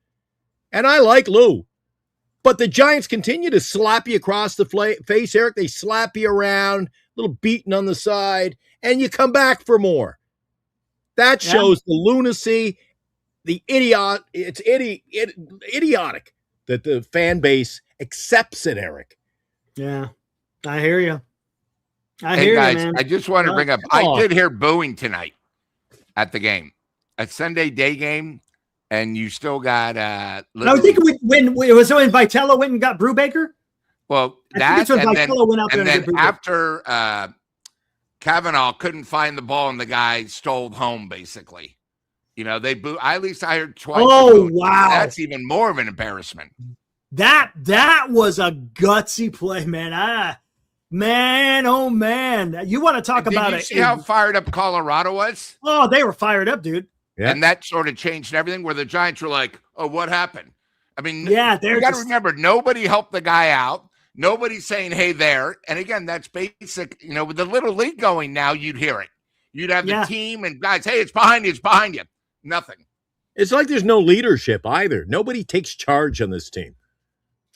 Speaker 4: and I like Lou. But the Giants continue to slap you across the face, Eric. They slap you around, a little beating on the side, and you come back for more. That shows the lunacy, the idiot. It's idiotic that the fan base accepts it, Eric.
Speaker 3: Yeah, I hear you.
Speaker 6: Hey guys,
Speaker 3: man.
Speaker 6: I just want to bring up. I did hear booing tonight at the game, a Sunday day game, and you still got.
Speaker 3: I think when Vitello went and got Brubaker.
Speaker 6: Well, that and then after Kavanaugh couldn't find the ball and the guy stole home, basically. You know, they boo. At least I heard twice.
Speaker 3: Oh wow,
Speaker 6: that's even more of an embarrassment.
Speaker 3: That was a gutsy play, man. Man, oh man, you want to talk about it?
Speaker 6: See how fired up Colorado was?
Speaker 3: Oh, they were fired up, dude.
Speaker 4: Yeah.
Speaker 6: And that sort of changed everything. Where the Giants were like, "Oh, what happened?" I mean,
Speaker 3: you got
Speaker 6: to remember, nobody helped the guy out. Nobody's saying, "Hey, there." And again, that's basic. You know, with the little league going now, you'd hear it. You'd have the team and guys, "Hey, it's behind you. It's behind you." Nothing.
Speaker 4: It's like there's no leadership either. Nobody takes charge on this team.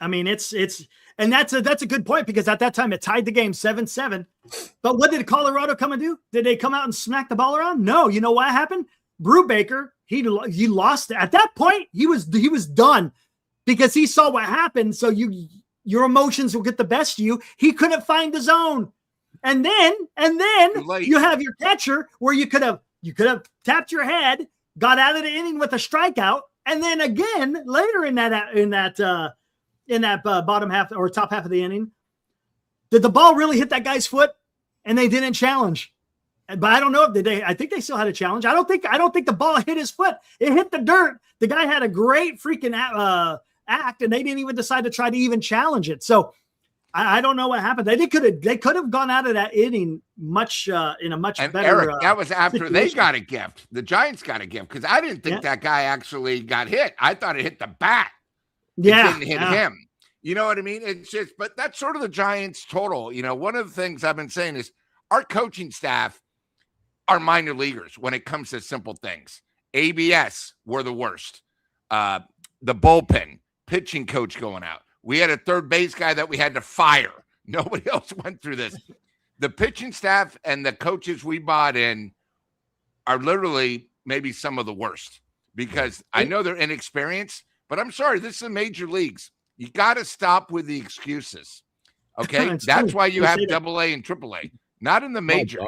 Speaker 3: I mean, and that's a good point, because at that time it tied the game 7-7. But what did Colorado come and do? Did they come out and smack the ball around? No. You know what happened? Brubaker, he lost. At that point, he was done, because he saw what happened. So your emotions will get the best of you. He couldn't find the zone, and then you have your catcher where you could have tapped your head, got out of the inning with a strikeout, and then again later in that bottom half or top half of the inning, did the ball really hit that guy's foot? And they didn't challenge. But I don't know if they. I think they still had a challenge. I don't think the ball hit his foot. It hit the dirt. The guy had a great freaking act, and they didn't even decide to try to even challenge it. So I don't know what happened. They could have gone out of that inning much in a much better.
Speaker 6: Eric, that was after
Speaker 3: situation.
Speaker 6: They got a gift. The Giants got a gift, because I didn't think that guy actually got hit. I thought it hit the bat.
Speaker 3: Yeah,
Speaker 6: it didn't hit him. You know what I mean? It's just, but that's sort of the Giants total. You know, one of the things I've been saying is our coaching staff are minor leaguers when it comes to simple things. ABS were the worst. The bullpen, pitching coach going out. We had a third base guy that we had to fire. Nobody else went through this. The pitching staff and the coaches we bought in are literally maybe some of the worst, because I know they're inexperienced, but I'm sorry, this is the major leagues. You got to stop with the excuses. Okay. That's why you have AA and AAA, not in the majors.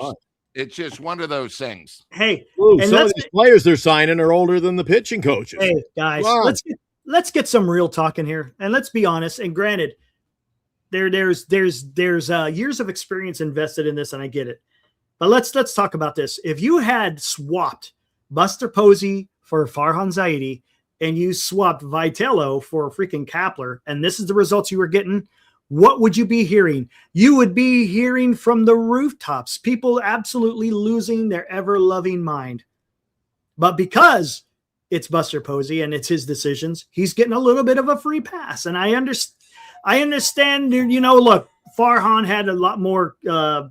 Speaker 6: It's just one of those things.
Speaker 3: Hey,
Speaker 4: and some of these players they're signing are older than the pitching coaches.
Speaker 3: Hey, guys, let's get some real talk in here, and let's be honest. And granted, there's years of experience invested in this, and I get it. But let's talk about this. If you had swapped Buster Posey for Farhan Zaidi, and you swapped Vitello for freaking Kapler, and this is the results you were getting, what would you be hearing? You would be hearing from the rooftops, people absolutely losing their ever-loving mind. But because it's Buster Posey and it's his decisions, he's getting a little bit of a free pass. And I understand, you know, look, Farhan had a lot more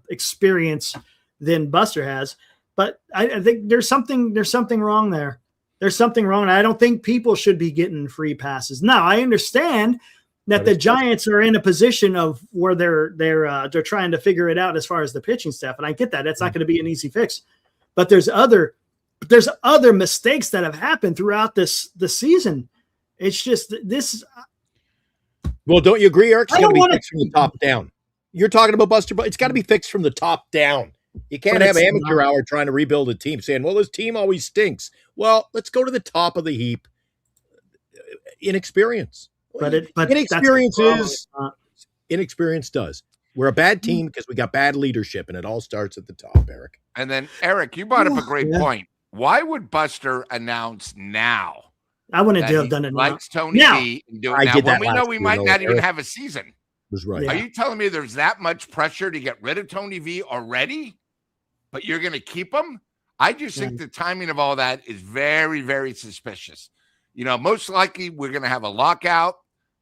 Speaker 3: experience than Buster has, but I think there's something wrong there. There's something wrong. And I don't think people should be getting free passes. Now, I understand that the Giants are in a position of where they're trying to figure it out as far as the pitching staff, and I get that. That's not going to be an easy fix. But there's other mistakes that have happened throughout the season. It's just this.
Speaker 4: Well, don't you agree, Eric? It's got to be fixed from the top down. You're talking about Buster, but it's got to be fixed from the top down. You can't have amateur hour trying to rebuild a team saying, well, this team always stinks. Well, let's go to the top of the heap. Inexperience.
Speaker 3: But
Speaker 4: Inexperience
Speaker 3: that's
Speaker 4: inexperience does. We're a bad team because we got bad leadership, and it all starts at the top, Eric.
Speaker 6: And then, Eric, you brought up a great point. Why would Buster announce now?
Speaker 3: I wouldn't have done it now.
Speaker 6: Likes Tony V and do it now when we know we might not even have a season.
Speaker 4: Was right.
Speaker 6: Are you telling me there's that much pressure to get rid of Tony V already, but you're going to keep him? I just think the timing of all that is very, very suspicious. Most likely we're going to have a lockout.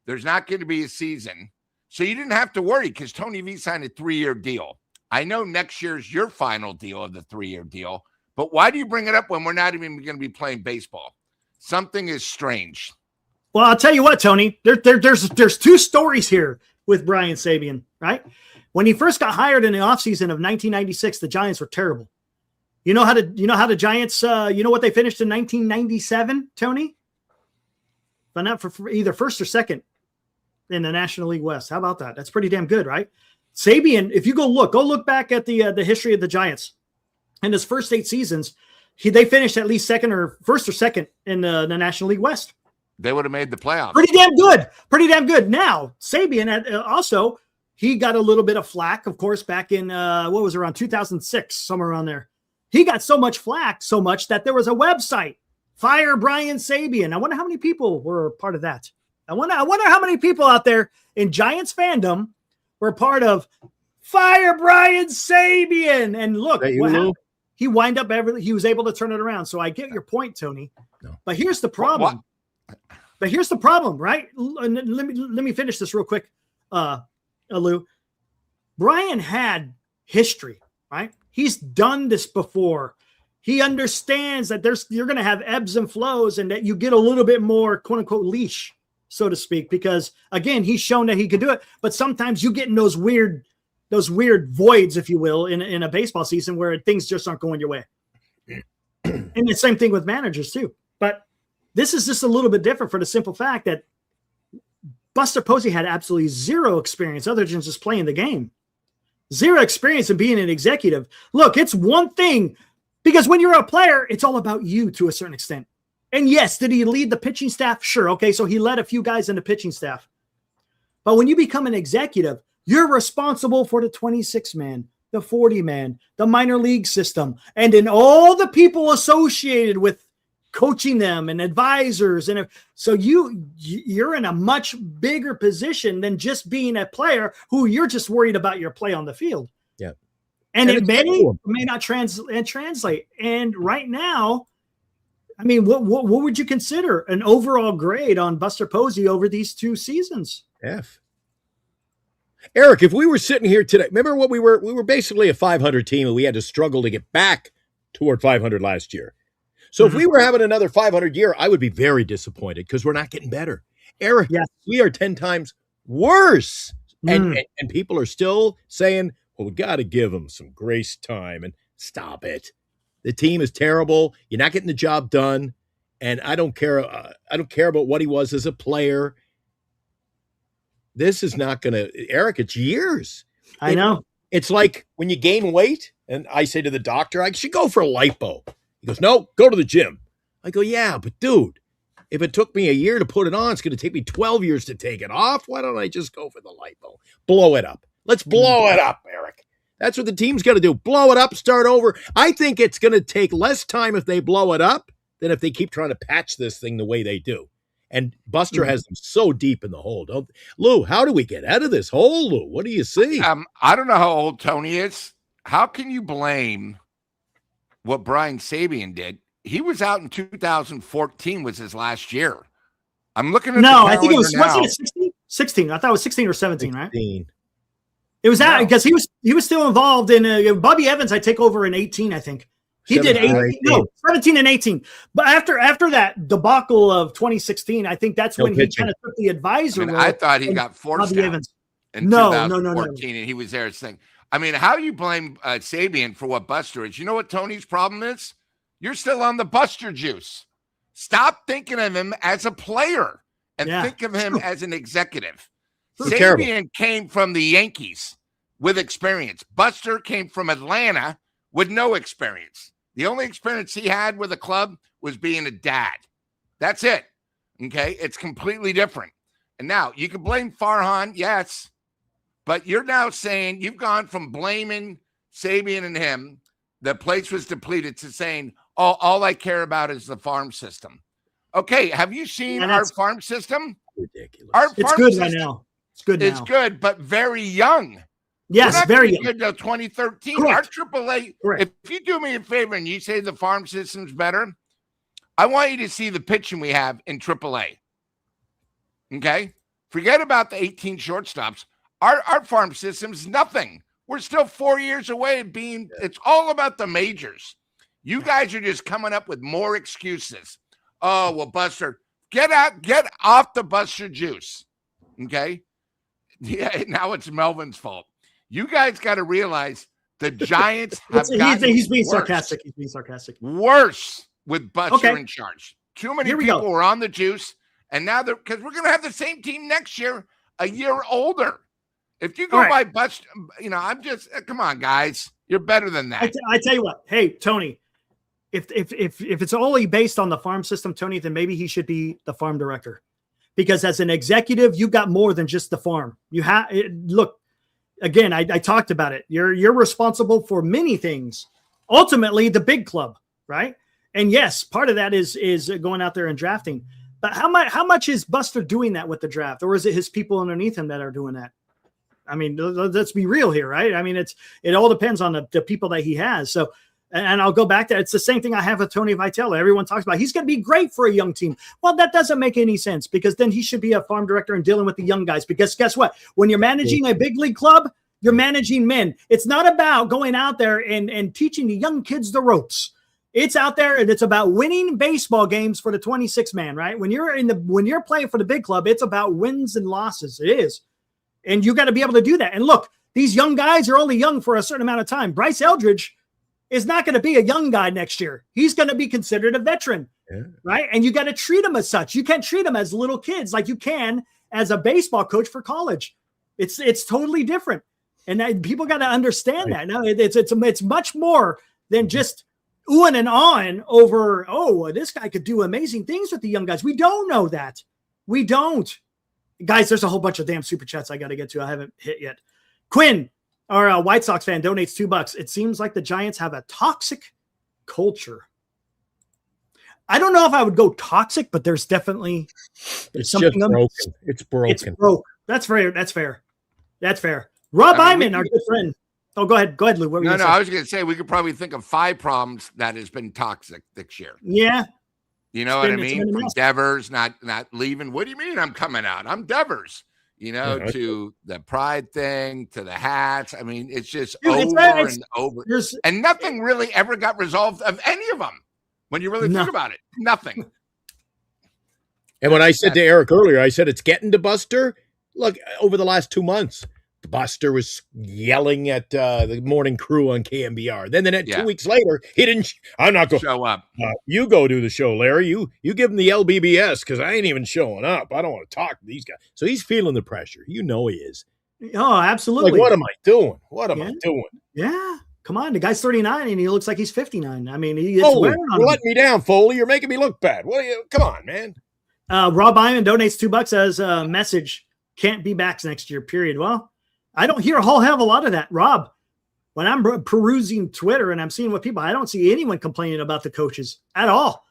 Speaker 6: There's not going to be a season. So you didn't have to worry because Tony V signed a 3-year deal. I know next year's your final deal of the 3-year deal, but why do you bring it up when we're not even going to be playing baseball? Something is strange.
Speaker 3: Well, I'll tell you what, Tony, there's two stories here with Brian Sabean, right? When he first got hired in the offseason of 1996, the Giants were terrible. You know how the Giants, what they finished in 1997, Tony? But not for either first or second in the National League West. How about that? That's pretty damn good, right? Sabean, if you go look back at the history of the Giants in his first 8 seasons, they finished at least first or second in the National League West.
Speaker 6: They would have made the playoffs.
Speaker 3: Pretty damn good. Now, Sabean also, he got a little bit of flack, of course, back in, around 2006, somewhere around there. He got so much flack, so much that there was a website, Fire Brian Sabean. I wonder how many people were part of that. I wonder how many people out there in Giants fandom were part of Fire Brian Sabean. And look, what happened? He he was able to turn it around. So I get your point, Tony. No. But here's the problem. Right? Let me finish this real quick, Lou. Brian had history, right? He's done this before. He understands that you're going to have ebbs and flows and that you get a little bit more quote unquote leash, so to speak, because again, he's shown that he could do it. But sometimes you get in those weird voids, if you will, in a baseball season where things just aren't going your way. And the same thing with managers too. But this is just a little bit different for the simple fact that Buster Posey had absolutely zero experience other than just playing the game. Zero experience in being an executive. Look, it's one thing because when you're a player, it's all about you to a certain extent. And yes, did he lead the pitching staff? Sure. Okay. So he led a few guys in the pitching staff. But when you become an executive, you're responsible for the 26-man, the 40-man, the minor league system, and then all the people associated with coaching them and advisors. And so you're in a much bigger position than just being a player who you're just worried about your play on the field.
Speaker 4: Yeah.
Speaker 3: And it may not translate. And right now, I mean, what would you consider an overall grade on Buster Posey over these 2 seasons?
Speaker 4: F. Eric, if we were sitting here today, remember what we were basically a 500 team and we had to struggle to get back toward 500 last year. So if we were having another 500 year, I would be very disappointed because we're not getting better. Eric, we are 10 times worse. And people are still saying, well, we got to give them some grace time and stop it. The team is terrible. You're not getting the job done. And I don't care about what he was as a player. This is not going to, Eric, it's years.
Speaker 3: I know.
Speaker 4: It's like when you gain weight and I say to the doctor, I should go for a lipo. He goes, no, go to the gym. I go, yeah, but dude, if it took me a year to put it on, it's going to take me 12 years to take it off. Why don't I just go for the lipo? Blow it up. Let's blow it up, Eric. That's what the team's got to do. Blow it up, start over. I think it's going to take less time if they blow it up than if they keep trying to patch this thing the way they do. And Buster has them so deep in the hole. Lou, how do we get out of this hole, Lou? What do you see?
Speaker 6: I don't know how old Tony is. How can you blame what Brian Sabean did? He was out in 2014 was his last year. I'm looking at
Speaker 3: I think it was 16? 16. I thought it was 16 or 17, 16. Right? It was that because he was still involved in Bobby Evans. I take over in 18, I think. He did 17 and 18. But after that debacle of 2016, I think that's when he kind of took the advisor role.
Speaker 6: I thought he got forced out in 2014, and he was there saying, I mean, how do you blame Sabean for what Buster is? You know what Tony's problem is? You're still on the Buster juice. Stop thinking of him as a player and think of him as an executive. Sabean came from the Yankees with experience. Buster came from Atlanta with no experience. The only experience he had with a club was being a dad. That's it. Okay. It's completely different. And now you can blame Farhan. Yes. But you're now saying you've gone from blaming Sabian and him, the place was depleted, to saying, all I care about is the farm system. Okay. Have you seen our farm system?
Speaker 4: Ridiculous.
Speaker 3: It's good right now. It's good now.
Speaker 6: It's good, but very young.
Speaker 3: Yes, very young.
Speaker 6: Good till 2013.
Speaker 3: Correct.
Speaker 6: Our AAA.
Speaker 3: Correct.
Speaker 6: If you do me a favor and you say the farm system's better, I want you to see the pitching we have in AAA. Okay? Forget about the 18 shortstops. Our farm system's nothing. We're still 4 years away of being. It's all about the majors. You guys are just coming up with more excuses. Oh, well, Buster, get off the Buster juice. Okay? Yeah, now it's Melvin's fault. You guys got to realize the Giants have gotten
Speaker 3: he's being
Speaker 6: worse.
Speaker 3: sarcastic. He's being sarcastic.
Speaker 6: Worse with Buster in charge. Too many people were on the juice, and now they're, because we're going to have the same team next year, a year older. If you go by Buster, I'm just, come on, guys. You're better than that.
Speaker 3: I tell you what. Hey, Tony, if it's only based on the farm system, Tony, then maybe he should be the farm director. Because as an executive, you got more than just the farm. You have look. Again, I talked about it. You're responsible for many things. Ultimately, the big club, right? And yes, part of that is going out there and drafting. But how much is Buster doing that with the draft, or is it his people underneath him that are doing that? I mean, let's be real here, right? I mean, it all depends on the people that he has. So, and I'll go back to it's the same thing I have with Tony Vitello. Everyone talks about he's going to be great for a young team. Well, that doesn't make any sense, because then he should be a farm director and dealing with the young guys. Because guess what? When you're managing a big league club, you're managing men. It's not about going out there and teaching the young kids the ropes. It's out there and it's about winning baseball games for the 26 man, right? When you're playing for the big club, it's about wins and losses. It is. And you got to be able to do that. And look, these young guys are only young for a certain amount of time. Bryce Eldridge is not going to be a young guy next year. He's going to be considered a veteran, right? And you got to treat them as such. You can't treat them as little kids like you can as a baseball coach for college. It's totally different. And people got to understand that. No, it's much more than just oohing and ahhing over, this guy could do amazing things with the young guys. We don't know that. We don't. Guys, there's a whole bunch of damn super chats I got to get to. I haven't hit yet. Quinn, our White Sox fan, donates $2. It seems like the Giants have a toxic culture. I don't know if I would go toxic, but there's definitely something
Speaker 4: broken. It's broken.
Speaker 3: It's broke. That's fair. Rob Iman, our good friend. Oh, go ahead, Lou. What were you
Speaker 6: No, I was going to say we could probably think of 5 problems that has been toxic this year.
Speaker 3: Yeah.
Speaker 6: You know what I mean? From Devers not leaving. What do you mean I'm coming out? I'm Devers. To the pride thing, to the hats. I mean, it's just over. And nothing really ever got resolved of any of them when you really think about it. Nothing.
Speaker 4: And when I said to Eric earlier, I said it's getting to Buster. Look, over the last 2 months, Buster was yelling at the morning crew on KMBR. Then 2 weeks later, he didn't. I'm not going to
Speaker 6: show up.
Speaker 4: You go do the show, Larry. You give him the LBBS because I ain't even showing up. I don't want to talk to these guys. So he's feeling the pressure. He is.
Speaker 3: Oh, absolutely.
Speaker 4: Like, what am I doing? What am I doing?
Speaker 3: Yeah. Come on. The guy's 39 and he looks like he's 59. I mean,
Speaker 4: you're letting me down, Foley. You're making me look bad. Come on, man.
Speaker 3: Rob Iman donates $2 as a message. Can't be back next year, period. Well, I don't hear a whole hell of a lot of that, Rob. When I'm perusing Twitter and I'm seeing what people, I don't see anyone complaining about the coaches at all.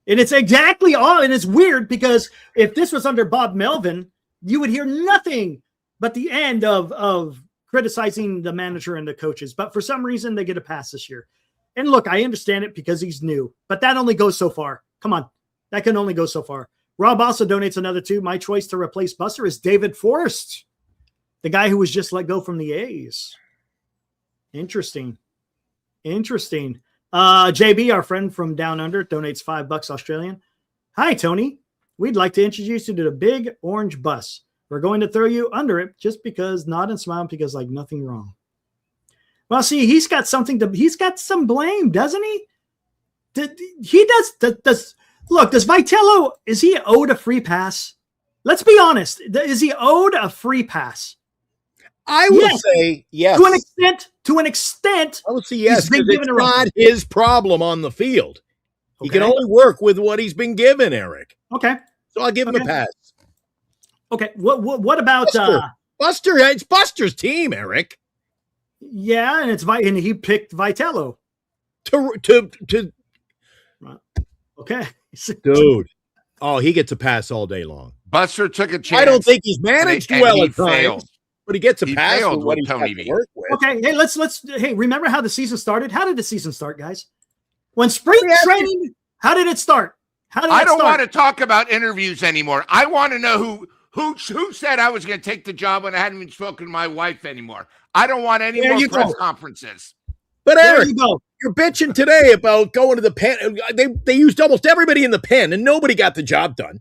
Speaker 3: And it's exactly all. And it's weird because if this was under Bob Melvin, you would hear nothing but the end of criticizing the manager and the coaches. But for some reason, they get a pass this year. And look, I understand it because he's new, but that only goes so far. Come on. That can only go so far. Rob also donates another $2. My choice to replace Buster is David Forrest, the guy who was just let go from the A's. Interesting. JB, our friend from Down Under, donates $5 Australian. Hi, Tony. We'd like to introduce you to the big orange bus. We're going to throw you under it just because, nod and smile because like nothing wrong. Well, see, he's got some blame, doesn't he? Does Vitello, is he owed a free pass? Let's be honest. Is he owed a free pass?
Speaker 4: I would
Speaker 3: Yes.
Speaker 4: say yes.
Speaker 3: To an extent,
Speaker 4: I would say yes,
Speaker 3: he's been
Speaker 4: because
Speaker 3: given
Speaker 4: it's
Speaker 3: a run.
Speaker 4: not his problem on the field. He can
Speaker 3: Okay.
Speaker 4: only work with what he's been given, Eric.
Speaker 3: Okay.
Speaker 4: So I'll give him a
Speaker 3: Okay.
Speaker 4: pass.
Speaker 3: Okay. What about
Speaker 4: Buster, it's Buster's team, Eric.
Speaker 3: yeah, and he picked Vitello.
Speaker 4: To
Speaker 3: Okay.
Speaker 4: dude. Oh, he gets a pass all day long.
Speaker 6: Buster took a chance.
Speaker 4: I don't think he's managed
Speaker 6: and
Speaker 4: well
Speaker 6: he
Speaker 4: at times,
Speaker 6: failed.
Speaker 4: but he gets a
Speaker 6: He
Speaker 4: pass for
Speaker 6: failed
Speaker 4: what
Speaker 6: with
Speaker 4: he's got
Speaker 6: Tony
Speaker 4: to
Speaker 6: V.
Speaker 4: work with.
Speaker 3: Okay. Hey, let's remember how the season started. How did the season start, guys? When spring
Speaker 4: Yeah.
Speaker 3: training, how did it start? How did
Speaker 6: I
Speaker 3: it
Speaker 6: don't
Speaker 3: start?
Speaker 6: want to talk about interviews anymore. I want to know who said I was going to take the job when I hadn't even spoken to my wife anymore. I don't want any
Speaker 3: There
Speaker 6: more
Speaker 3: you
Speaker 6: press
Speaker 3: go.
Speaker 6: conferences.
Speaker 4: But
Speaker 3: There
Speaker 4: Eric,
Speaker 3: you go.
Speaker 4: you're bitching today about going to the pen. They used almost everybody in the pen, and nobody got the job done.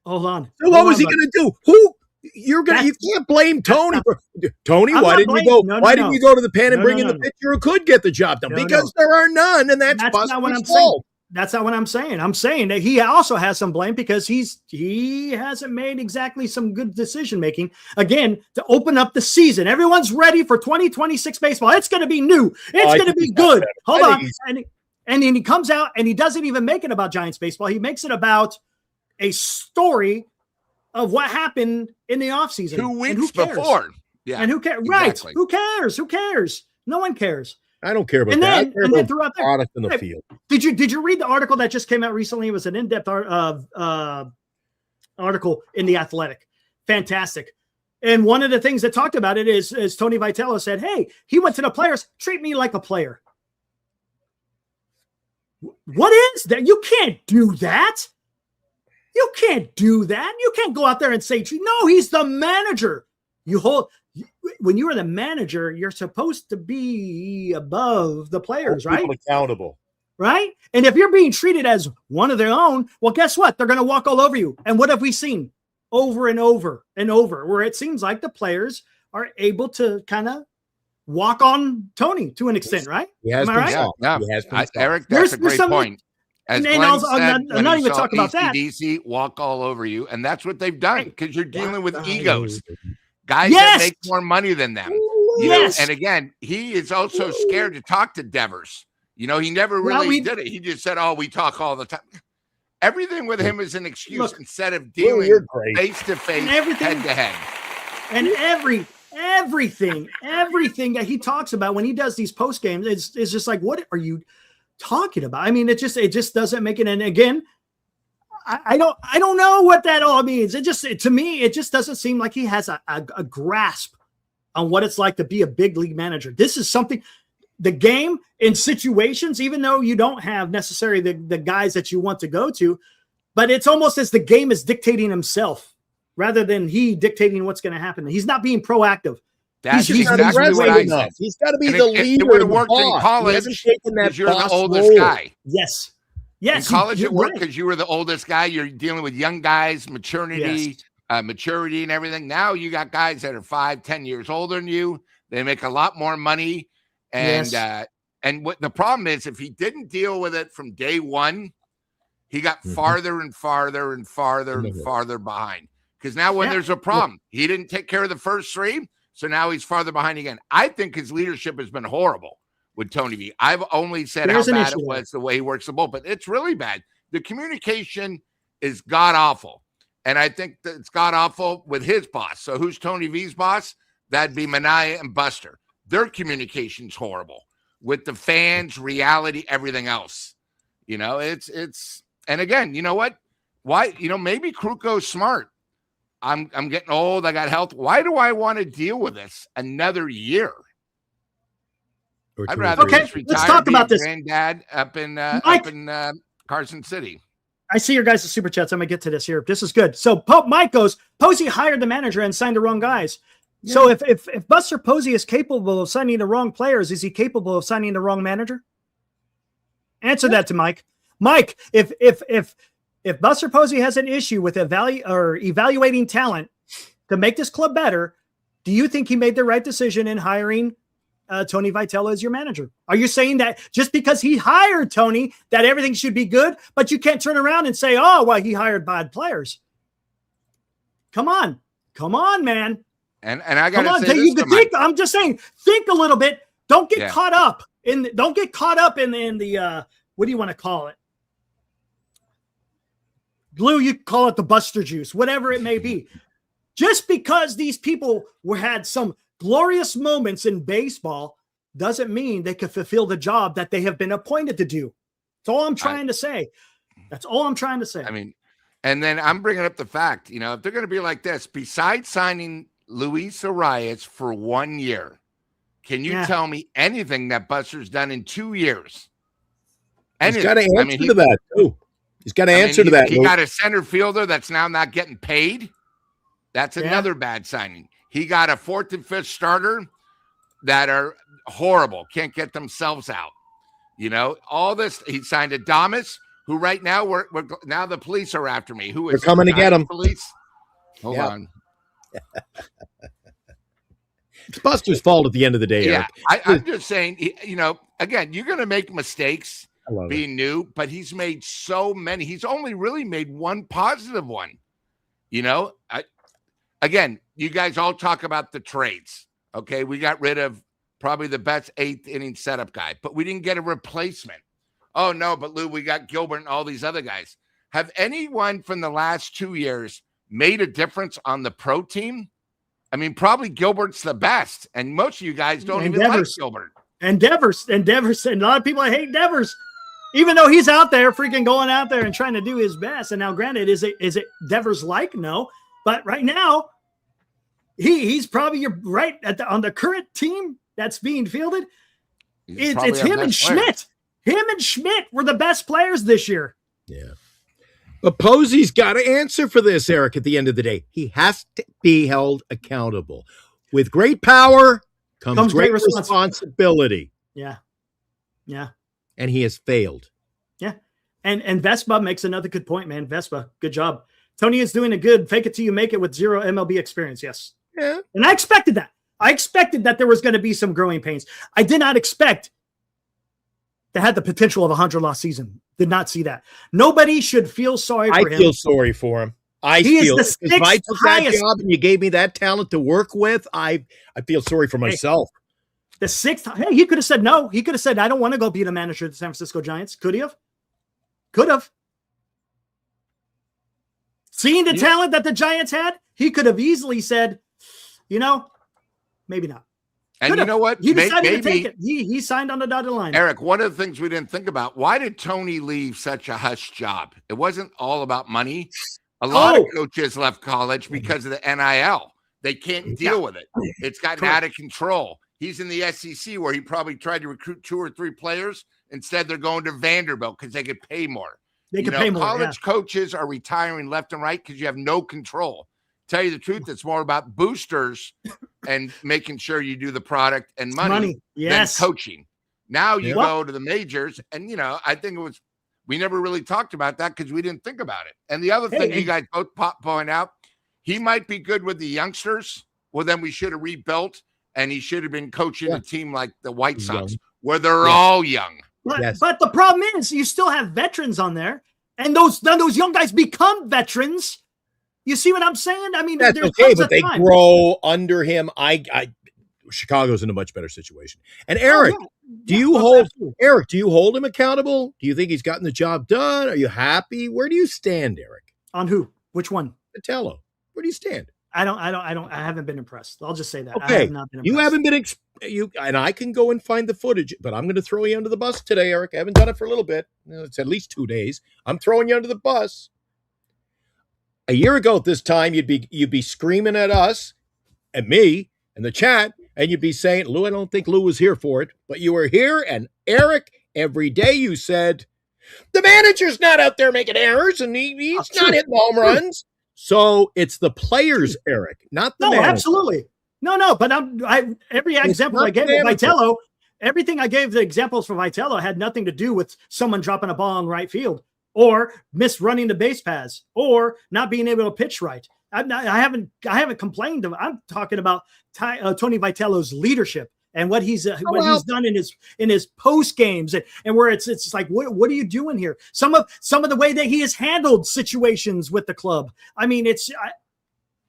Speaker 3: Hold on.
Speaker 4: So what was he going to do? You can't blame Tony for Tony.
Speaker 3: I'm
Speaker 4: Why
Speaker 3: not
Speaker 4: didn't you
Speaker 3: blaming-
Speaker 4: go?
Speaker 3: no, no,
Speaker 4: Why
Speaker 3: no.
Speaker 4: didn't you go to the pen and
Speaker 3: No,
Speaker 4: bring
Speaker 3: no,
Speaker 4: in
Speaker 3: no,
Speaker 4: the
Speaker 3: no.
Speaker 4: pitcher who could get the job done?
Speaker 3: No,
Speaker 4: Because
Speaker 3: no.
Speaker 4: there are none, and that's
Speaker 3: That's not what I'm
Speaker 4: Buster's
Speaker 3: saying.
Speaker 4: fault.
Speaker 3: That's not what I'm saying. I'm saying that he also has some blame because he hasn't made exactly some good decision making. Again, to open up the season, everyone's ready for 2026 baseball. It's going to be new. It's
Speaker 4: I
Speaker 3: going to
Speaker 4: think
Speaker 3: be
Speaker 4: he's got
Speaker 3: good.
Speaker 4: better.
Speaker 3: Hold
Speaker 4: I
Speaker 3: on,
Speaker 4: think
Speaker 3: and then he comes out and he doesn't even make it about Giants baseball. He makes it about a story of what happened in the offseason.
Speaker 6: 2
Speaker 3: And
Speaker 6: weeks
Speaker 3: who cares?
Speaker 6: before. Yeah.
Speaker 3: And who cares?
Speaker 6: exactly.
Speaker 3: Right. Who cares? Who cares? No one cares.
Speaker 4: I don't care about
Speaker 3: And
Speaker 4: that. I
Speaker 3: then-
Speaker 4: care
Speaker 3: and then
Speaker 4: about
Speaker 3: throughout
Speaker 4: the
Speaker 3: there-
Speaker 4: product in the
Speaker 3: Hey,
Speaker 4: field.
Speaker 3: Did you read the article that just came out recently? It was an in-depth article in The Athletic. Fantastic. And one of the things that talked about it is Tony Vitello said, hey, he went to the players, treat me like a player. What is that? You can't do that. You can't do that. You can't go out there and say, no, he's the manager. When you are the manager, you're supposed to be above the players, right?
Speaker 4: People accountable.
Speaker 3: Right? And if you're being treated as one of their own, well, guess what? They're going to walk all over you. And what have we seen over and over and over, where it seems like the players are able to kind of walk on Tony to an extent, right?
Speaker 4: He has
Speaker 3: Am I
Speaker 4: been
Speaker 3: right?
Speaker 4: soft.
Speaker 6: Yeah.
Speaker 4: He has been soft.
Speaker 6: Eric,
Speaker 3: There's-
Speaker 6: that's a
Speaker 3: there's
Speaker 6: great
Speaker 3: some-
Speaker 6: point. As
Speaker 3: and
Speaker 6: Glenn
Speaker 3: also,
Speaker 6: said,
Speaker 3: I'm
Speaker 6: when
Speaker 3: not
Speaker 6: he
Speaker 3: even
Speaker 6: saw
Speaker 3: talking about that.
Speaker 6: AC/DC walk all over you, and that's what they've done
Speaker 3: Right.
Speaker 6: because you're dealing with
Speaker 4: Walk
Speaker 6: egos.
Speaker 4: all
Speaker 6: Guys
Speaker 3: Yes.
Speaker 6: that make more money than them.
Speaker 3: Yes.
Speaker 6: And again, he is also scared to talk to Devers. He never
Speaker 3: Well,
Speaker 6: really did it. He just said, oh, we talk all the time. Everything with him is an excuse
Speaker 3: Look,
Speaker 6: instead of
Speaker 4: Well,
Speaker 6: dealing
Speaker 4: you're great.
Speaker 6: face to face,
Speaker 3: And everything-
Speaker 6: head to head.
Speaker 3: And everything that he talks about when he does these post games is just like, what are you talking about? I mean, it just doesn't make it. And again, I don't know what that all means. To me, it just doesn't seem like he has a grasp on what it's like to be a big league manager. This is something, the game in situations, even though you don't have necessarily the guys that you want to go to, but it's almost as the game is dictating himself rather than he dictating what's going to happen. He's not being proactive.
Speaker 6: That's
Speaker 3: He's not
Speaker 6: exactly what I
Speaker 4: enough.
Speaker 6: said.
Speaker 4: He's got to be
Speaker 6: And
Speaker 4: the
Speaker 6: it
Speaker 4: leader.
Speaker 6: would have
Speaker 4: and the
Speaker 6: worked in
Speaker 4: boss.
Speaker 6: college
Speaker 4: He hasn't taken that
Speaker 6: because you're the
Speaker 4: boss
Speaker 6: oldest
Speaker 4: role.
Speaker 6: guy.
Speaker 3: Yes.
Speaker 6: In
Speaker 3: Yes.
Speaker 6: college,
Speaker 3: you're
Speaker 6: it worked
Speaker 3: right.
Speaker 6: because you were the oldest guy. You're dealing with young guys, maturity and everything. Now you got guys that are 5-10 years older than you. They make a lot more money. And
Speaker 3: Yes.
Speaker 6: and what the problem is, if he didn't deal with it from day one, he got farther and farther and farther and farther behind. Because now when
Speaker 3: Yeah.
Speaker 6: there's a problem, he didn't take care of the first three. So now he's farther behind again. I think his leadership has been horrible with Tony V. I've only said
Speaker 3: There's
Speaker 6: how
Speaker 3: an
Speaker 6: bad
Speaker 3: issue
Speaker 6: it
Speaker 3: there.
Speaker 6: was the way he works the bullpen. It's really bad. The communication is god awful. And I think that it's god awful with his boss. So who's Tony V's boss? That'd be Minaya and Buster. Their communication's horrible with the fans, reality, everything else. It's and again, you know what? Why, maybe Kruko's smart. I'm getting old. I got health. Why do I want to deal with this another year?
Speaker 4: Or
Speaker 6: I'd
Speaker 4: two or
Speaker 6: rather
Speaker 4: three.
Speaker 3: Okay,
Speaker 6: just retire,
Speaker 3: let's talk
Speaker 6: be
Speaker 3: about
Speaker 6: a
Speaker 3: this.
Speaker 6: granddad up in Carson City.
Speaker 3: I see your guys' super chats. I'm going to get to this here. This is good. So Mike goes, Posey hired the manager and signed the wrong guys. Yeah. So if Buster Posey is capable of signing the wrong players, is he capable of signing the wrong manager? Answer that to Mike. Mike, if Buster Posey has an issue with evaluating talent to make this club better, do you think he made the right decision in hiring Tony Vitello as your manager? Are you saying that just because he hired Tony, that everything should be good, but you can't turn around and say, oh, well, he hired bad players? Come on, man.
Speaker 6: And I got
Speaker 3: Come
Speaker 6: to
Speaker 3: on,
Speaker 6: say
Speaker 3: you
Speaker 6: this
Speaker 3: can think. I'm just saying, think a little bit. Don't get caught up in the what do you want to call it? Blue, you call it the Buster juice, whatever it may be. Just because these people had some glorious moments in baseball doesn't mean they could fulfill the job that they have been appointed to do. That's all I'm trying to say. That's all I'm trying to say.
Speaker 6: I mean, and then I'm bringing up the fact, if they're going to be like this, besides signing Luis Arias for 1 year, can you tell me anything that Buster's done in 2 years?
Speaker 4: He's got to answer to that, too. He's got to answer to that.
Speaker 6: He got a center fielder that's now not getting paid. That's another bad signing. He got a 4th and 5th starter that are horrible, can't get themselves out. All this. He signed Adames, who right now we're now the police are after me. Who is
Speaker 4: They're coming to get him?
Speaker 6: Police. Hold on.
Speaker 4: It's Buster's fault at the end of the day.
Speaker 6: Yeah,
Speaker 4: Eric.
Speaker 6: I'm just saying. Again, you're going to make mistakes being
Speaker 4: it.
Speaker 6: new, but he's made so many. He's only really made one positive one. Again, you guys all talk about the trades. Okay, we got rid of probably the best 8th inning setup guy, but we didn't get a replacement. Oh, no, but Lou, we got Gilbert and all these other guys. Have anyone from the last 2 years made a difference on the pro team? I mean, probably Gilbert's the best, and most of you guys don't even like Gilbert.
Speaker 3: And Devers, and a lot of people hate Devers, even though he's out there freaking going out there and trying to do his best. And now, granted, is it Devers like? No, but right now, he's probably right on the current team that's being fielded. It's him and Schmidt. Him and Schmidt were the best players this year.
Speaker 4: Yeah. But Posey's got to answer for this, Eric, at the end of the day. He has to be held accountable. With great power comes great responsibility.
Speaker 3: Yeah. Yeah.
Speaker 4: And he has failed.
Speaker 3: Yeah. And Vespa makes another good point, man. Vespa, good job. Tony is doing a good fake it till you make it with 0 MLB experience. Yes.
Speaker 4: Yeah.
Speaker 3: And I expected that. I expected that there was going to be some growing pains. I did not expect that had the potential of a 100-loss season. Did not see that. Nobody should feel sorry for him.
Speaker 4: I feel sorry for him. If I took that job and you gave me that talent to work with, I feel sorry for myself.
Speaker 3: The 6th. Hey, he could have said no. He could have said, I don't want to go be the manager of the San Francisco Giants. Could he have? Could have. Seeing the talent that the Giants had, he could have easily said, maybe not.
Speaker 6: And you know what?
Speaker 3: He decided to take it. He signed on the dotted line.
Speaker 6: Eric, one of the things we didn't think about, why did Tony leave such a hush job? It wasn't all about money. A lot of coaches left college because of the NIL. They can't deal with it. It's gotten out of control. He's in the SEC where he probably tried to recruit 2 or 3 players. Instead, they're going to Vanderbilt because they could pay more.
Speaker 3: They could pay more.
Speaker 6: College coaches are retiring left and right because you have no control. Tell you the truth, it's more about boosters and making sure you do the product and money than coaching. Now you go to the majors, and I think we never really talked about that because we didn't think about it. And the other thing you guys both point out, he might be good with the youngsters. Well, then we should have rebuilt, and he should have been coaching a team like the White Sox, where they're all young.
Speaker 3: But the problem is, you still have veterans on there, and those young guys become veterans. You see what I'm saying? I mean,
Speaker 4: that's okay, but they grow under him. Chicago's in a much better situation. And Eric, do you hold him accountable? Do you think he's gotten the job done? Are you happy? Where do you stand, Eric?
Speaker 3: On who? Which one?
Speaker 4: Vitello. Where do you stand?
Speaker 3: I haven't been impressed. I'll just say that.
Speaker 4: Okay.
Speaker 3: I have not been impressed.
Speaker 4: You haven't been and I can go and find the footage, but I'm going to throw you under the bus today, Eric. I haven't done it for a little bit. It's at least 2 days. I'm throwing you under the bus. A year ago at this time, you'd be screaming at us and me and the chat, and you'd be saying, Lou, I don't think Lou was here for it, but you were here. And Eric, every day you said, the manager's not out there making errors, and he's not hitting home runs. So it's the players, Eric, not the manager.
Speaker 3: Absolutely. No, but every example I gave of Vitello, everything I gave the examples for Vitello had nothing to do with someone dropping a ball in right field, or running the base paths, or not being able to pitch right. I haven't complained. I'm talking about Tony Vitello's leadership and what he's done in his post games, and where it's like, what are you doing here? Some of the way that he has handled situations with the club. I mean,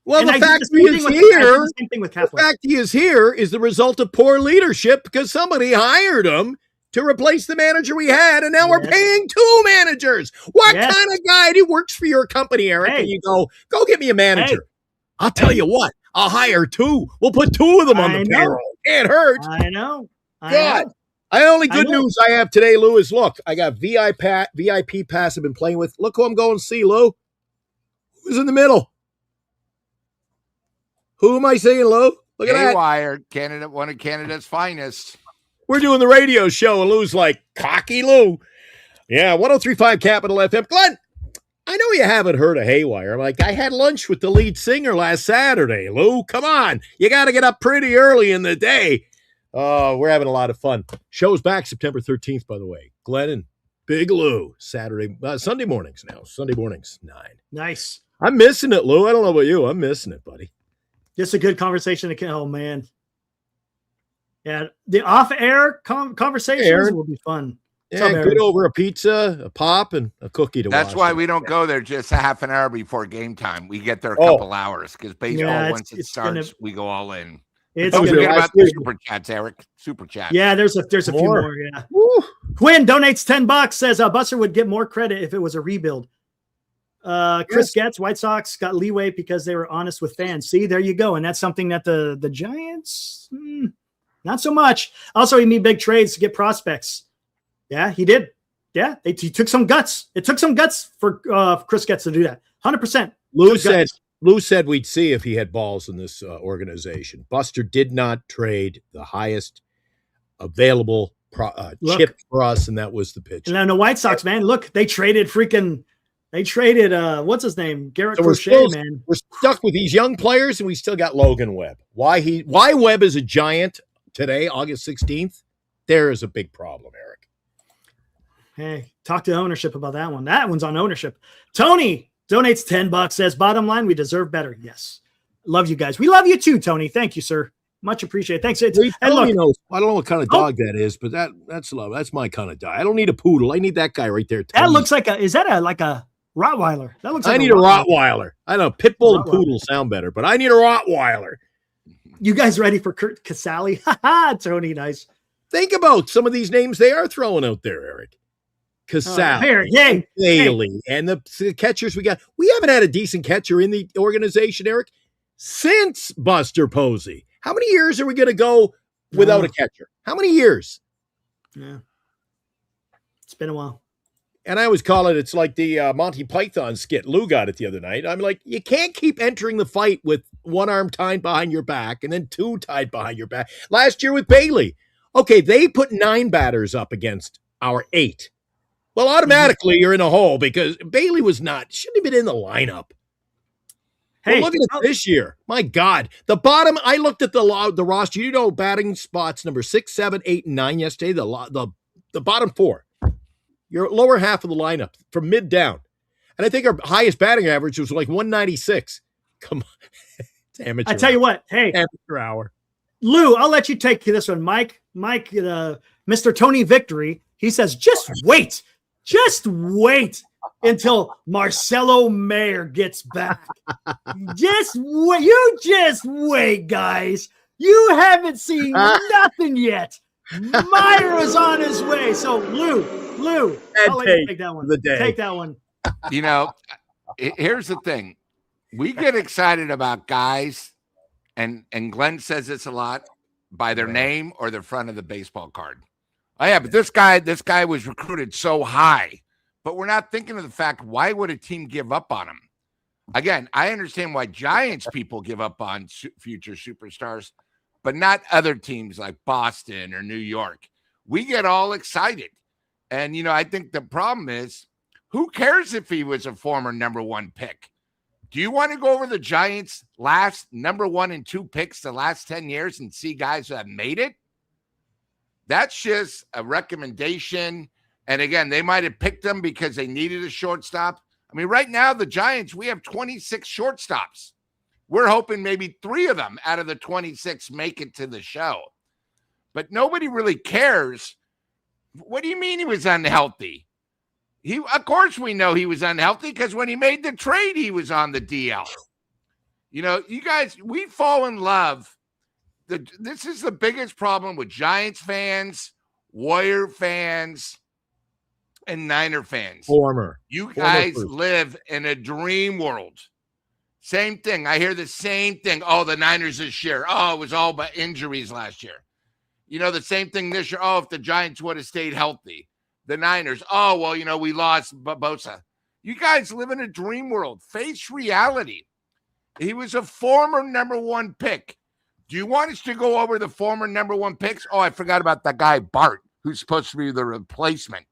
Speaker 4: Well,
Speaker 3: And
Speaker 4: the
Speaker 3: I did
Speaker 4: fact
Speaker 3: the
Speaker 4: he
Speaker 3: same
Speaker 4: is
Speaker 3: thing with- I did
Speaker 4: here,
Speaker 3: the same thing with
Speaker 4: the
Speaker 3: Catholic.
Speaker 4: fact he is here is the result of poor leadership because somebody hired him to replace the manager we had, and now we're
Speaker 3: Yes.
Speaker 4: paying 2 managers. What
Speaker 3: Yes.
Speaker 4: kind of guy who works for your company, Eric?
Speaker 3: Hey.
Speaker 4: And you go get me a manager.
Speaker 3: Hey.
Speaker 4: I'll tell you what, I'll hire 2. We'll put 2 of them on
Speaker 3: I
Speaker 4: the
Speaker 3: know.
Speaker 4: payroll. Can't hurt.
Speaker 3: I know.
Speaker 4: God. The only good
Speaker 3: I know.
Speaker 4: news I have today, Lou, is look, I got VIP pass I've been playing with. Look who I'm going to see, Lou. Who's in the middle? Who am I saying, Lou? Look at that.
Speaker 6: Haywire, Canada, one of Canada's finest.
Speaker 4: We're doing the radio show, and Lou's like, cocky Lou. Yeah, 103.5 Capital FM. Glenn, I know you haven't heard of Haywire. I'm like, I had lunch with the lead singer last Saturday, Lou. Come on. You got to get up pretty early in the day. Oh, we're having a lot of fun. Show's back September 13th, by the way. Glenn and Big Lou, Sunday mornings now. Sunday mornings, 9.
Speaker 3: Nice.
Speaker 4: I'm missing it, Lou. I don't know about you. I'm missing it, buddy.
Speaker 3: Just a good conversation. Oh, man. Yeah, the off-air conversations
Speaker 4: Aaron.
Speaker 3: will be fun.
Speaker 4: Yeah, good over a pizza, a pop, and a cookie to
Speaker 6: That's
Speaker 4: wash
Speaker 6: why
Speaker 4: it.
Speaker 6: we don't go there just a half an hour before game time. We get there a couple hours because baseball,
Speaker 3: Yeah,
Speaker 6: once it starts, we go all in.
Speaker 3: It's
Speaker 6: Don't
Speaker 4: was
Speaker 3: gonna-
Speaker 6: forget
Speaker 4: your
Speaker 6: about
Speaker 4: last
Speaker 6: the
Speaker 4: week.
Speaker 6: super chats, Eric. Super chat.
Speaker 3: Yeah, there's a few more. Yeah.
Speaker 4: Woo.
Speaker 3: Quinn donates $10. Says Buster would get more credit if it was a rebuild. Chris Getz, White Sox got leeway because they were honest with fans. See, there you go, and that's something that the Giants, not so much. Also, he made big trades to get prospects. Yeah, he did. Yeah, he took some guts. It took some guts for Chris Getz to do that. 100%.
Speaker 4: Lou said we'd see if he had balls in this organization. Buster did not trade the highest available chip for us, and that was the pitch.
Speaker 3: And then the White Sox, man, look, they traded what's his name? Garrett
Speaker 4: So
Speaker 3: Crochet, man.
Speaker 4: We're stuck with these young players, and we still got Logan Webb. Why Webb is a Giant today, August 16th? There is a big problem, Eric.
Speaker 3: Hey, talk to ownership about that one. That one's on ownership. Tony donates $10, says, bottom line, we deserve better. Yes. Love you guys. We love you too, Tony. Thank you, sir. Much appreciated. Thanks. And look,
Speaker 4: I don't know what kind of dog that is, but that's love. That's my kind of dog. I don't need a poodle. I need that guy right there. Tony.
Speaker 3: that looks like is that a Rottweiler? That looks like
Speaker 4: I need a Rottweiler. I know Pitbull and Poodle sound better, but I need a Rottweiler.
Speaker 3: You guys ready for Kurt Casale? Tony, nice.
Speaker 4: Think about some of these names they are throwing out there, Eric. Casale, Bailey, and the catchers we got. We haven't had a decent catcher in the organization, Eric, since Buster Posey. How many years are we going to go without a catcher? How many years?
Speaker 3: Yeah. It's been a while.
Speaker 4: And I always call it's like the Monty Python skit. Lou got it the other night. I'm like, you can't keep entering the fight with one arm tied behind your back and then 2 tied behind your back. Last year with Bailey. Okay, they put 9 batters up against our 8. Well, automatically you're in a hole because Bailey shouldn't have been in the lineup. Hey, look at this year. My God. The bottom, I looked at the roster. You know, batting spots number 6, 7, 8, and 9 yesterday. The bottom 4. Your lower half of the lineup from mid down. And I think our highest batting average was like 196. Come on. It's amateur.
Speaker 3: I tell you what, hey.
Speaker 4: Amateur hour.
Speaker 3: Lou, I'll let you take this one. Mike, Mr. Tony Victory, he says, just wait until Marcelo Mayer gets back. Just wait, guys. You haven't seen nothing yet. Meyer is on his way. So, Lou, I'll let you take that one. Take that one.
Speaker 6: You know, here's the thing. We get excited about guys, and Glenn says this a lot, by their name or the front of the baseball card. Oh, yeah, but this guy was recruited so high. But we're not thinking of the fact, why would a team give up on him? Again, I understand why Giants people give up on future superstars, but not other teams like Boston or New York. We get all excited. And, I think the problem is, who cares if he was a former number 1 pick? Do you want to go over the Giants' last number 1 and 2 picks the last 10 years and see guys that have made it? That's just a recommendation. And again, they might have picked them because they needed a shortstop. I mean, right now, the Giants, we have 26 shortstops. We're hoping maybe 3 of them out of the 26 make it to the show. But nobody really cares. What do you mean he was unhealthy? Of course we know he was unhealthy because when he made the trade, he was on the DL. You know, you guys, we fall in love. This is the biggest problem with Giants fans, Warrior fans, and Niner fans. You guys live in a dream world. Same thing. I hear the same thing. Oh, the Niners this year. Oh, it was all about injuries last year. You know, the same thing this year. Oh, if the Giants would have stayed healthy. The Niners. Oh, well, you know, we lost Bosa. You guys live in a dream world. Face reality. He was a former number 1 pick. Do you want us to go over the former number 1 picks? Oh, I forgot about that guy, Bart, who's supposed to be the replacement.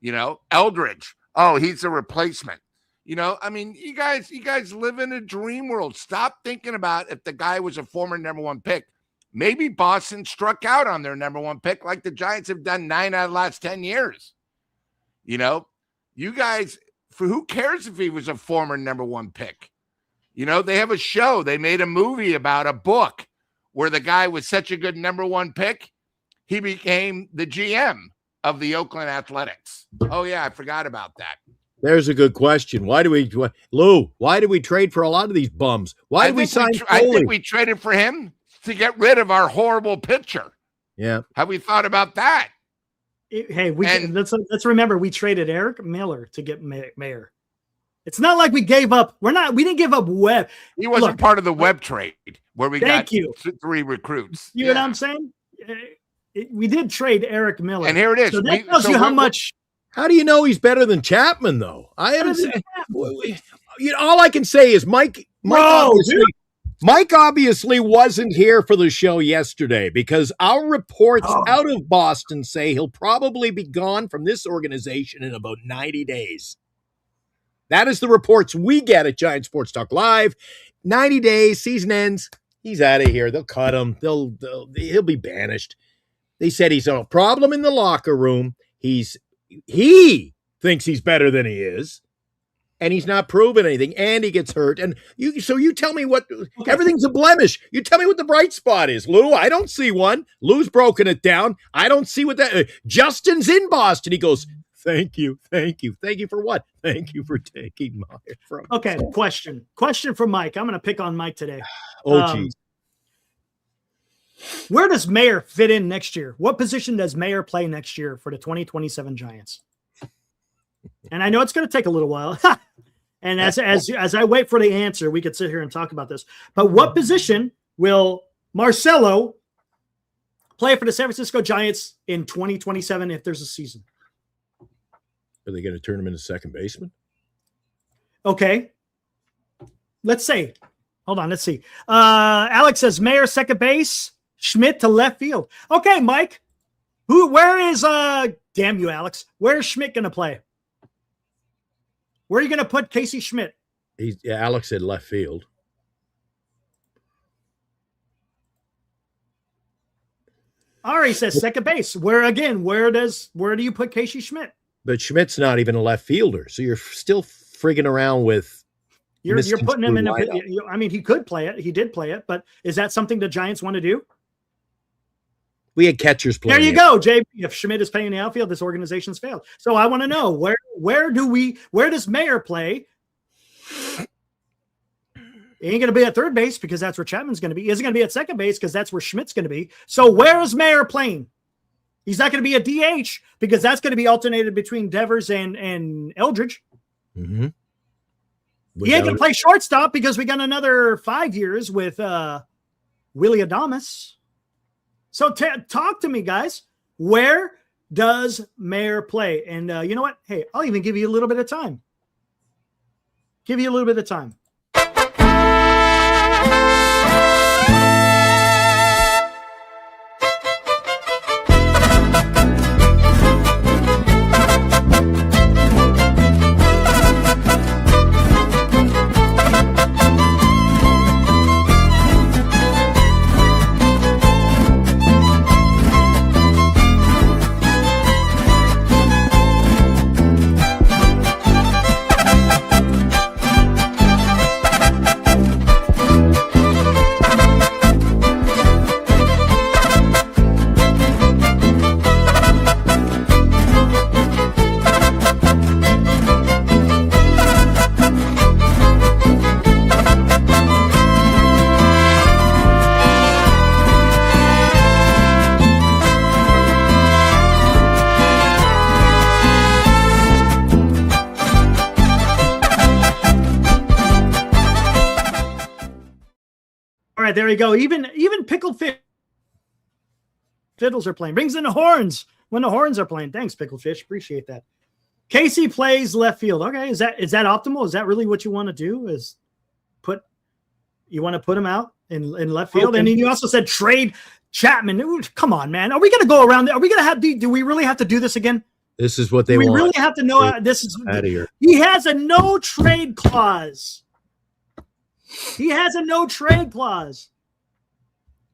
Speaker 6: You know, Eldridge. Oh, he's a replacement. You know, I mean, you guys live in a dream world. Stop thinking about if the guy was a former number 1 pick. Maybe Boston struck out on their number 1 pick like the Giants have done 9 out of the last 10 years. You know, you guys, for who cares if he was a former number 1 pick? You know, they have a show. They made a movie about a book where the guy was such a good number 1 pick, he became the GM of the Oakland Athletics. Oh, yeah, I forgot about that.
Speaker 4: There's a good question. Why do we trade for a lot of these bums? Why did we sign Foley?
Speaker 6: I think we traded for him to get rid of our horrible pitcher.
Speaker 4: Yeah.
Speaker 6: Have we thought about that?
Speaker 3: Hey, let's remember we traded Eric Miller to get Mayer. It's not like we gave up. We didn't give up Webb.
Speaker 6: He wasn't part of the Webb trade where we got 3 recruits.
Speaker 3: You know what I'm saying? We did trade Eric Miller.
Speaker 6: And here it is.
Speaker 3: So that tells you how much.
Speaker 4: How do you know he's better than Chapman, though? I haven't said. You know, all I can say is Mike obviously wasn't here for the show yesterday because our reports out of Boston say he'll probably be gone from this organization in about 90 days. That is the reports we get at Giant Sports Talk Live. 90 days, season ends, he's out of here. They'll cut him. He'll be banished. They said he's a problem in the locker room. He thinks he's better than he is, and he's not proven anything, and he gets hurt. And you tell me what everything's a blemish. You tell me what the bright spot is, Lou. I don't see one. Lou's broken it down. I don't see what that. Justin's in Boston. He goes, Thank you for what? Thank you for taking Meyer from.
Speaker 3: Okay, question from Mike. I'm going to pick on Mike today.
Speaker 4: Oh, geez.
Speaker 3: Where does Mayer fit in next year? What position does Mayer play next year for the 2027 Giants? And I know it's going to take a little while. And as I wait for the answer, we could sit here and talk about this. But what position will Marcelo play for the San Francisco Giants in 2027 if there's a season?
Speaker 4: Are they going to turn him into second baseman?
Speaker 3: Okay. Let's see. Alex says Mayer second base, Schmidt to left field. Okay, Mike. Where is damn you, Alex. Where's Schmidt going to play? Where are you going to put Casey Schmidt?
Speaker 4: Alex said left field.
Speaker 3: Ari says second base. Where do you put Casey Schmidt?
Speaker 4: But Schmidt's not even a left fielder, so you're still frigging around with.
Speaker 3: You're putting him in. I mean, he could play it. He did play it, but is that something the Giants want to do?
Speaker 4: We had catchers playing.
Speaker 3: There you go, Jay. If Schmidt is playing the outfield, this organization's failed. So I want to know where does Mayer play? He ain't going to be at third base because that's where Chapman's going to be. He isn't going to be at second base because that's where Schmidt's going to be. So where is Mayer playing? He's not going to be a DH because that's going to be alternated between Devers and Eldridge.
Speaker 4: Mm-hmm.
Speaker 3: He ain't going to play shortstop because we got another 5 years with Willie Adames. So talk to me, guys. Where does Mayer play? And you know what? Hey, I'll even give you a little bit of time. there you go. Even pickled fiddles are playing. Brings in the horns when the horns are playing. Thanks, pickled fish. Appreciate that. Casey plays left field. Okay, is that optimal? Is that really what you want to do? You want to put him out in left field? And then you also said trade Chapman. Ooh, come on, man. Are we going to go around? Are we going to have? Do we really have to do this again?
Speaker 4: This is what they want.
Speaker 3: We really have to know. This is
Speaker 4: out of here.
Speaker 3: He has a no trade clause.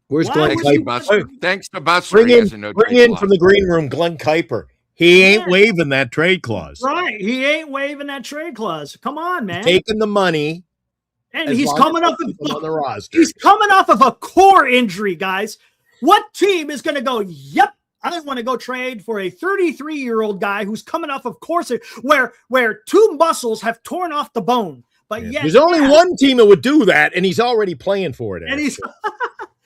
Speaker 4: Where's
Speaker 3: Why
Speaker 4: Glenn
Speaker 3: would
Speaker 4: Kuiper?
Speaker 3: you-
Speaker 6: Buster. Thanks to Buster.
Speaker 4: Bring
Speaker 6: he
Speaker 4: in,
Speaker 6: has a no
Speaker 4: bring
Speaker 6: trade
Speaker 4: in
Speaker 6: clause.
Speaker 4: from the green room Glenn Kuiper. He ain't
Speaker 3: Yeah.
Speaker 4: waiving that trade clause.
Speaker 3: Right. He ain't waiving that trade clause. Come on, man.
Speaker 4: Taking the money.
Speaker 3: And
Speaker 4: as
Speaker 3: he's
Speaker 4: long
Speaker 3: coming
Speaker 4: as
Speaker 3: off
Speaker 4: they keep him on the
Speaker 3: of
Speaker 4: roster.
Speaker 3: he's coming off of a core injury, guys. What team is going to go, yep, I want to go trade for a 33-year-old guy who's coming off of course where two muscles have torn off the bone. But yet
Speaker 4: There's only one team that would do that, and he's already playing for it.
Speaker 3: And he's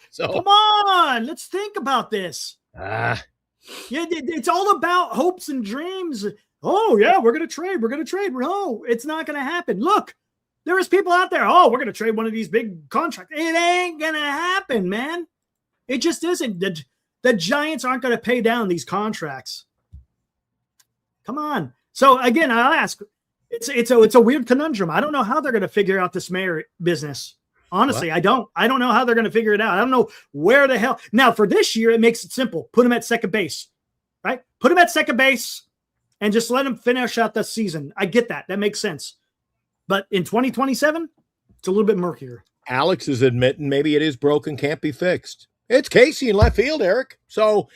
Speaker 4: so
Speaker 3: come on, let's think about this.
Speaker 4: ah,
Speaker 3: Yeah, it's all about hopes and dreams. Oh, yeah, we're going to trade. No, it's not going to happen. Look, there is people out there. Oh, we're going to trade one of these big contracts. It ain't going to happen, man. It just isn't. The Giants aren't going to pay down these contracts. Come on. So, again, I'll ask. It's a weird conundrum. I don't know how they're going to figure out this mayor business. Honestly, I don't know how they're going to figure it out. I don't know where the hell. Now, for this year, it makes it simple. Put him at second base, right? Put him at second base and just let him finish out the season. I get that. That makes sense. But in 2027, it's a little bit murkier.
Speaker 4: Alex is admitting maybe it is broken, can't be fixed. It's Casey in left field, Eric. So,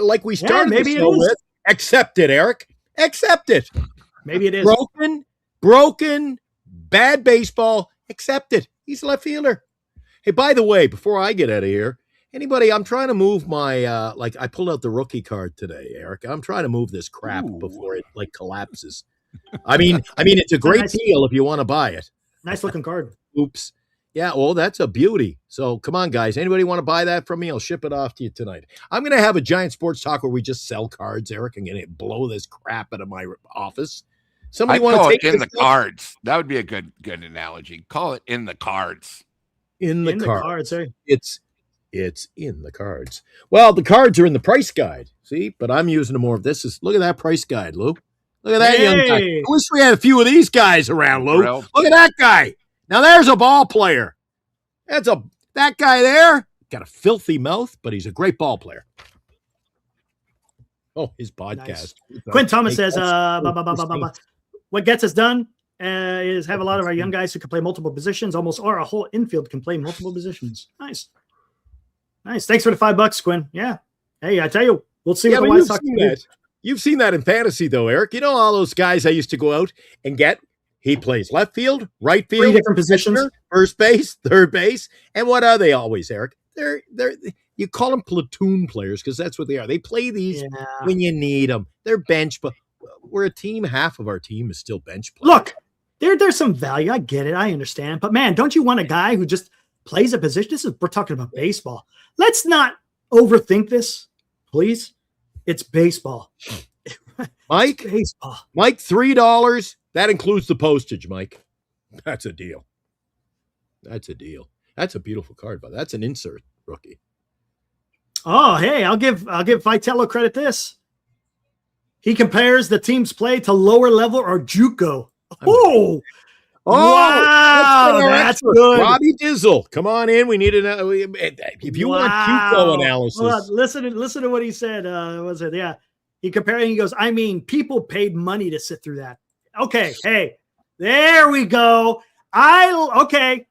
Speaker 4: like we started
Speaker 3: maybe
Speaker 4: the
Speaker 3: it
Speaker 4: show
Speaker 3: is.
Speaker 4: with, accept it, Eric. Accept it.
Speaker 3: Maybe it is.
Speaker 4: Broken, bad baseball. Accept it. He's a left fielder. Hey, by the way, before I get out of here, anybody, I'm trying to move my, I pulled out the rookie card today, Eric. I'm trying to move this crap before it collapses. I mean, it's a great deal if you want to buy it.
Speaker 3: Nice looking card.
Speaker 4: Oops. Yeah, well, that's a beauty. So come on, guys. Anybody want to buy that from me? I'll ship it off to you tonight. I'm going to have a Giant Sports Talk where we just sell cards, Eric. I'm going to blow this crap out of my office. Somebody
Speaker 6: I'd
Speaker 4: want
Speaker 6: call
Speaker 4: to
Speaker 6: it
Speaker 4: take
Speaker 6: in
Speaker 4: this
Speaker 6: the cards. That would be a good analogy. Call it in the cards.
Speaker 4: in the
Speaker 3: In the
Speaker 4: cards.
Speaker 3: cards, eh?
Speaker 4: It's in the cards. Well, the cards are in the price guide. See, but I'm using them more of this. Look at that price guide, Lou. Look at that young guy.
Speaker 3: Hey.
Speaker 4: I wish we had a few of these guys around, Lou.
Speaker 6: Real.
Speaker 4: Look at that guy. Now there's a ball player. That guy there got a filthy mouth, but he's a great ball player. Oh, his podcast.
Speaker 3: Nice. Quinn Thomas says, what gets us done is have a lot of our young guys who can play multiple positions, almost or a whole infield can play multiple positions. Nice. Thanks for the $5, Quinn. Yeah. Hey, I tell you, we'll see what the White Sox do.
Speaker 4: You've seen that in fantasy, though, Eric. You know all those guys I used to go out and get? He plays left field, right field,
Speaker 3: Three different positions.
Speaker 4: center, first base, third base. And what are they always, Eric? They're you call them platoon players because that's what they are. They play these when you need them. They're bench, but we're a team. Half of our team is still bench players.
Speaker 3: Look, there's some value. I get it. I understand. But, man, don't you want a guy who just plays a position? We're talking about baseball. Let's not overthink this, please. It's baseball.
Speaker 4: Mike,
Speaker 3: It's baseball.
Speaker 4: Mike, $3. That includes the postage, Mike. That's a deal. That's a beautiful card, but that's an insert rookie.
Speaker 3: Oh, hey, I'll give Vitello credit this. He compares the team's play to lower level or JUCO. Oh, wow, that's good.
Speaker 4: Robbie Dizzle, come on in. We need if you want JUCO analysis.
Speaker 3: Well, listen to what he said. Was it? Yeah, he compared and he goes, I mean, people paid money to sit through that. Okay, hey, there we go. Okay.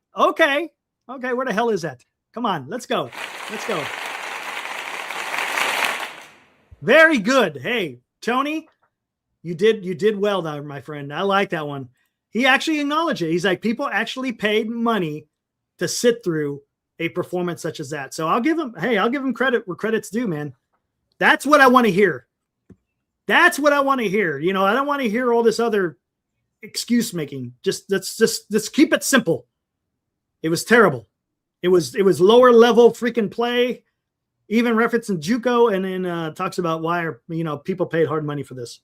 Speaker 3: Where the hell is that? Come on, let's go. Very good. Hey, Tony, you did well there, my friend. I like that one. He actually acknowledged it. He's like, people actually paid money to sit through a performance such as that. So I'll give him credit where credit's due, man. That's what I want to hear. That's what I want to hear. You know, I don't want to hear all this other excuse making. Let's keep it simple. It was terrible. It was lower level freaking play, even referencing JUCO, and then talks about why people paid hard money for this.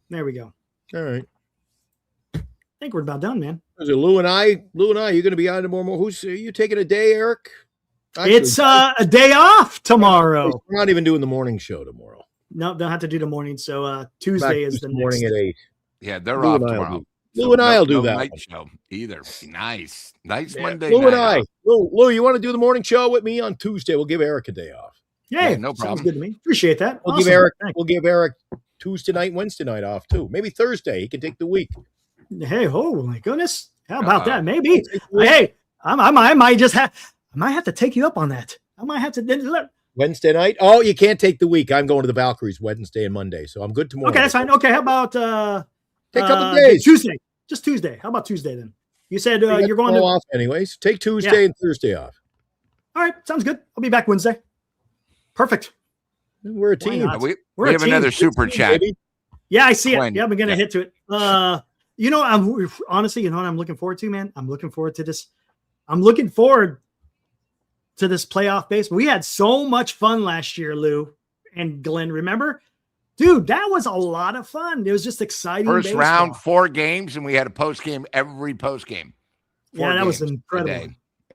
Speaker 3: There we go.
Speaker 4: All right.
Speaker 3: I think we're about done, man.
Speaker 4: Is it Lou and I? Lou and I, you're going to be on tomorrow. Are you taking a day, Eric? Actually,
Speaker 3: It's a day off tomorrow.
Speaker 4: we're not even doing the morning show tomorrow.
Speaker 3: No, don't have to do the morning. So Tuesday is the
Speaker 4: morning
Speaker 3: next.
Speaker 4: at 8.
Speaker 6: Yeah, they're
Speaker 4: Lou
Speaker 6: off
Speaker 4: and I'll
Speaker 6: tomorrow.
Speaker 4: Lou and I'll do
Speaker 6: no
Speaker 4: that
Speaker 6: night
Speaker 4: one.
Speaker 6: show either. Nice
Speaker 4: Yeah.
Speaker 6: Monday
Speaker 4: Lou
Speaker 6: night.
Speaker 4: and I. Lou, you want to do the morning show with me on Tuesday? We'll give Eric a day off.
Speaker 3: Yeah,
Speaker 6: no problem.
Speaker 3: Sounds good to me. Appreciate that.
Speaker 4: We'll give Eric Tuesday night, Wednesday night off too. Maybe Thursday. He can take the week.
Speaker 3: Hey, oh my goodness! How about that? Maybe.
Speaker 4: Wait.
Speaker 3: Hey, I might have to take you up on that. I might have to.
Speaker 4: Wednesday night? Oh, you can't take the week. I'm going to the Valkyries Wednesday and Monday, so I'm good tomorrow.
Speaker 3: Okay, that's fine. Okay, how about
Speaker 4: take a couple of days?
Speaker 3: Tuesday. Just Tuesday. How about Tuesday then? You said you're going to
Speaker 4: off anyways. Take Tuesday and Thursday off.
Speaker 3: All right, sounds good. I'll be back Wednesday. Perfect.
Speaker 4: We're a team.
Speaker 3: not?
Speaker 6: We
Speaker 3: We're a
Speaker 6: have
Speaker 3: team.
Speaker 6: another super chat.
Speaker 4: Baby.
Speaker 3: Yeah, I see it.
Speaker 6: When?
Speaker 3: Yeah, I'm gonna hit to it. I'm honestly, you know what I'm looking forward to, man? I'm looking forward to this. I'm looking forward to this playoff baseball. We had so much fun last year, Lou and Glenn. Remember? Dude, that was a lot of fun. It was just exciting.
Speaker 6: First
Speaker 3: baseball.
Speaker 6: round, 4 games, and we had a post game every post game.
Speaker 3: Yeah, that was incredible.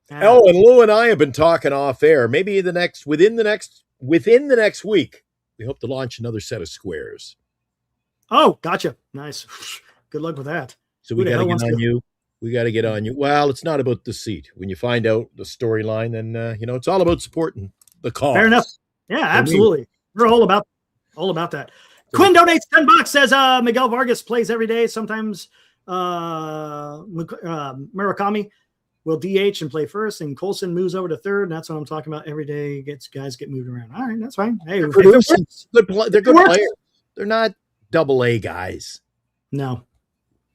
Speaker 3: Yeah.
Speaker 4: Oh, and Lou and I have been talking off air. Maybe within the next week, we hope to launch another set of squares.
Speaker 3: Oh, gotcha. Nice. Good luck with that.
Speaker 4: So we
Speaker 3: Who the
Speaker 4: got to
Speaker 3: hell
Speaker 4: get
Speaker 3: wants
Speaker 4: on
Speaker 3: to-
Speaker 4: you. We got to get on you. Well, it's not about the seat. When you find out the storyline, then it's all about supporting the cause.
Speaker 3: Fair enough. Yeah, absolutely. We're all about that. Quinn donates $10. Says Miguel Vargas plays every day. Sometimes Murakami will DH and play first, and Colson moves over to third. And that's what I'm talking about. Every day guys get moved around. All right, that's fine. Hey,
Speaker 4: They're
Speaker 3: if
Speaker 4: good,
Speaker 3: it works-
Speaker 4: they're good
Speaker 3: works.
Speaker 4: players. They're not double-A guys.
Speaker 3: No.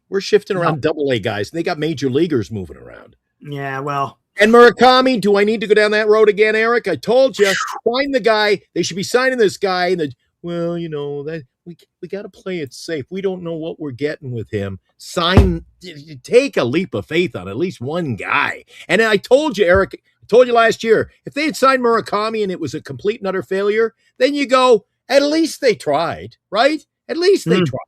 Speaker 4: We're shifting around double-A guys, and they got major leaguers moving around.
Speaker 3: Yeah, well.
Speaker 4: And Murakami, do I need to go down that road again, Eric? I told you, sign the guy. They should be signing this guy. And that we got to play it safe. We don't know what we're getting with him. Take a leap of faith on at least one guy. And I told you, Eric, last year, if they had signed Murakami and it was a complete and utter failure, then you go, at least they tried, right? At least they tried.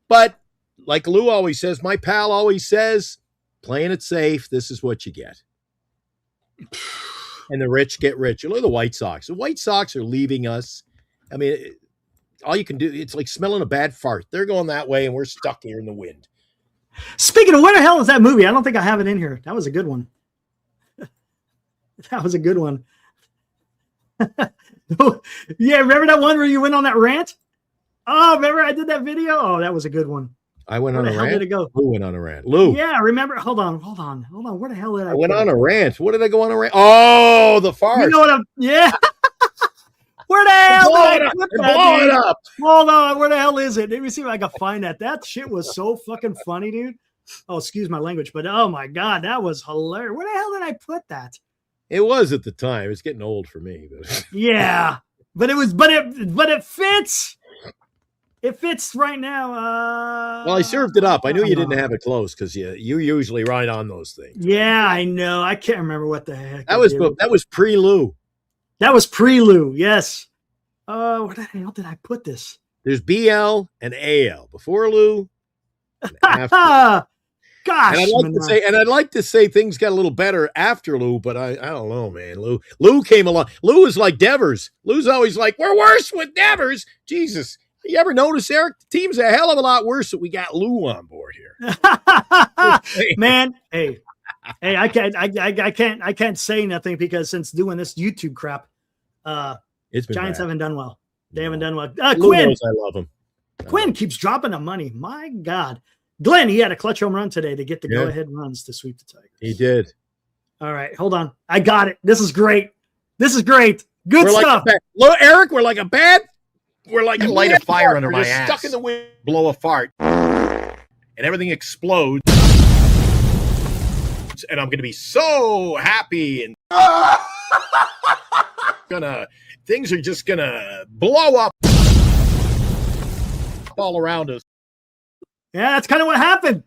Speaker 4: But like Lou always says, my pal always says, playing it safe, this is what you get. And the rich get richer. Look at the White Sox. The White Sox are leaving us. I mean, all you can do, it's like smelling a bad fart. They're going that way, and we're stuck here in the wind.
Speaker 3: Speaking of, where the hell is that movie? I don't think I have it in here. That was a good one. That was a good one. Yeah, remember that one where you went on that rant? Oh, remember I did that video? Oh, that was a good one.
Speaker 4: I went
Speaker 3: Where
Speaker 4: on
Speaker 3: the
Speaker 4: a
Speaker 3: hell
Speaker 4: rant.
Speaker 3: did it go?
Speaker 4: Lou went on a rant. Lou.
Speaker 3: Yeah, remember? Hold on. Where the hell did I
Speaker 4: I went
Speaker 3: put
Speaker 4: on
Speaker 3: it?
Speaker 4: a rant. What did I go on a rant? Oh, the fart.
Speaker 3: You know what yeah. Where the hell did I put that?
Speaker 4: Blow it
Speaker 3: dude?
Speaker 4: up.
Speaker 3: Hold on. Where the hell is it? Let me see if I can find that. That shit was so fucking funny, dude. Oh, excuse my language, but oh my God, that was hilarious. Where the hell did I put that?
Speaker 4: It was at the time. It's getting old for me. But
Speaker 3: Yeah. But it fits. It fits right now.
Speaker 4: well, I served it up. I knew you didn't have it close because you usually ride on those things.
Speaker 3: Yeah, I know. I can't remember what the heck.
Speaker 4: That was pre-Lou.
Speaker 3: That was pre-Lou. Yes. Where the hell did I put this?
Speaker 4: There's BL and AL before Lou. And after.
Speaker 3: Gosh.
Speaker 4: And I'd like to say things got a little better after Lou, but I don't know, man. Lou came along. Lou is like Devers. Lou's always like, we're worse with Devers. Jesus. You ever notice, Eric? The team's a hell of a lot worse that we got Lou on board here.
Speaker 3: Man, hey, I can't say nothing because since doing this YouTube crap,
Speaker 4: It's been
Speaker 3: Giants
Speaker 4: bad.
Speaker 3: haven't done well. They haven't done well.
Speaker 4: Lou
Speaker 3: Quinn
Speaker 4: knows I love him.
Speaker 3: Quinn keeps dropping the money. My God. Glenn, he had a clutch home run today to get the
Speaker 4: Yeah.
Speaker 3: go-ahead runs to sweep the Tigers.
Speaker 4: He did.
Speaker 3: All right, hold on. I got it. This is great. Good
Speaker 4: We're
Speaker 3: stuff.
Speaker 4: Eric, we're like a light a fire under my
Speaker 7: We're just
Speaker 4: ass.
Speaker 7: stuck in the wind.
Speaker 4: Blow a fart. And everything explodes. And I'm going to be so happy and things are just going to blow up all around us.
Speaker 3: Yeah, that's kind of what happened.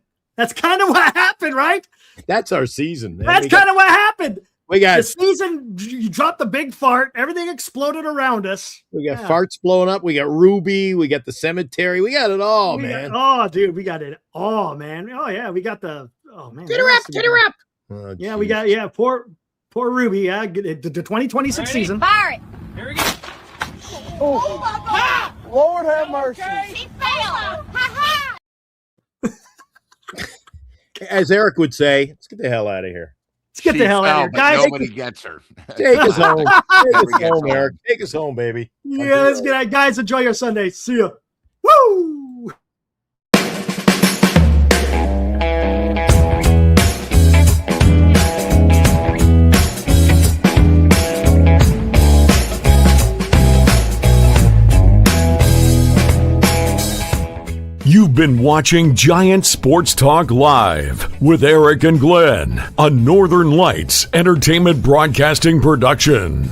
Speaker 3: Right?
Speaker 4: That's our season. Man.
Speaker 3: That's kind of what happened.
Speaker 4: We got
Speaker 3: The season, you dropped the big fart. Everything exploded around us. Yeah.
Speaker 4: farts blowing up. We got Ruby. We got the cemetery. We got it all,
Speaker 3: We
Speaker 4: man.
Speaker 3: got it all, man. Oh, yeah, we got the Oh man,
Speaker 4: Get her up. Get her up. Oh,
Speaker 3: Yeah,
Speaker 4: geez.
Speaker 3: we got poor Ruby. Yeah, the 2026 season.
Speaker 5: Fire it.
Speaker 7: Here we go.
Speaker 5: Oh my God.
Speaker 7: Lord have mercy.
Speaker 5: He failed. Ha ha.
Speaker 4: As Eric would say, let's get the hell out of here.
Speaker 3: Let's get
Speaker 6: She
Speaker 3: the hell out
Speaker 6: fell,
Speaker 3: of here,
Speaker 6: but
Speaker 3: guys.
Speaker 6: Nobody gets her.
Speaker 4: Take us home. Take us
Speaker 6: Never
Speaker 4: home,
Speaker 6: gets
Speaker 4: Eric.
Speaker 6: home.
Speaker 4: Take us home, baby.
Speaker 3: Yeah, let's get out. Guys, enjoy your Sunday. See ya. Woo!
Speaker 1: You've been watching Giant Sports Talk Live with Eric and Glenn, a Northern Lights Entertainment Broadcasting production.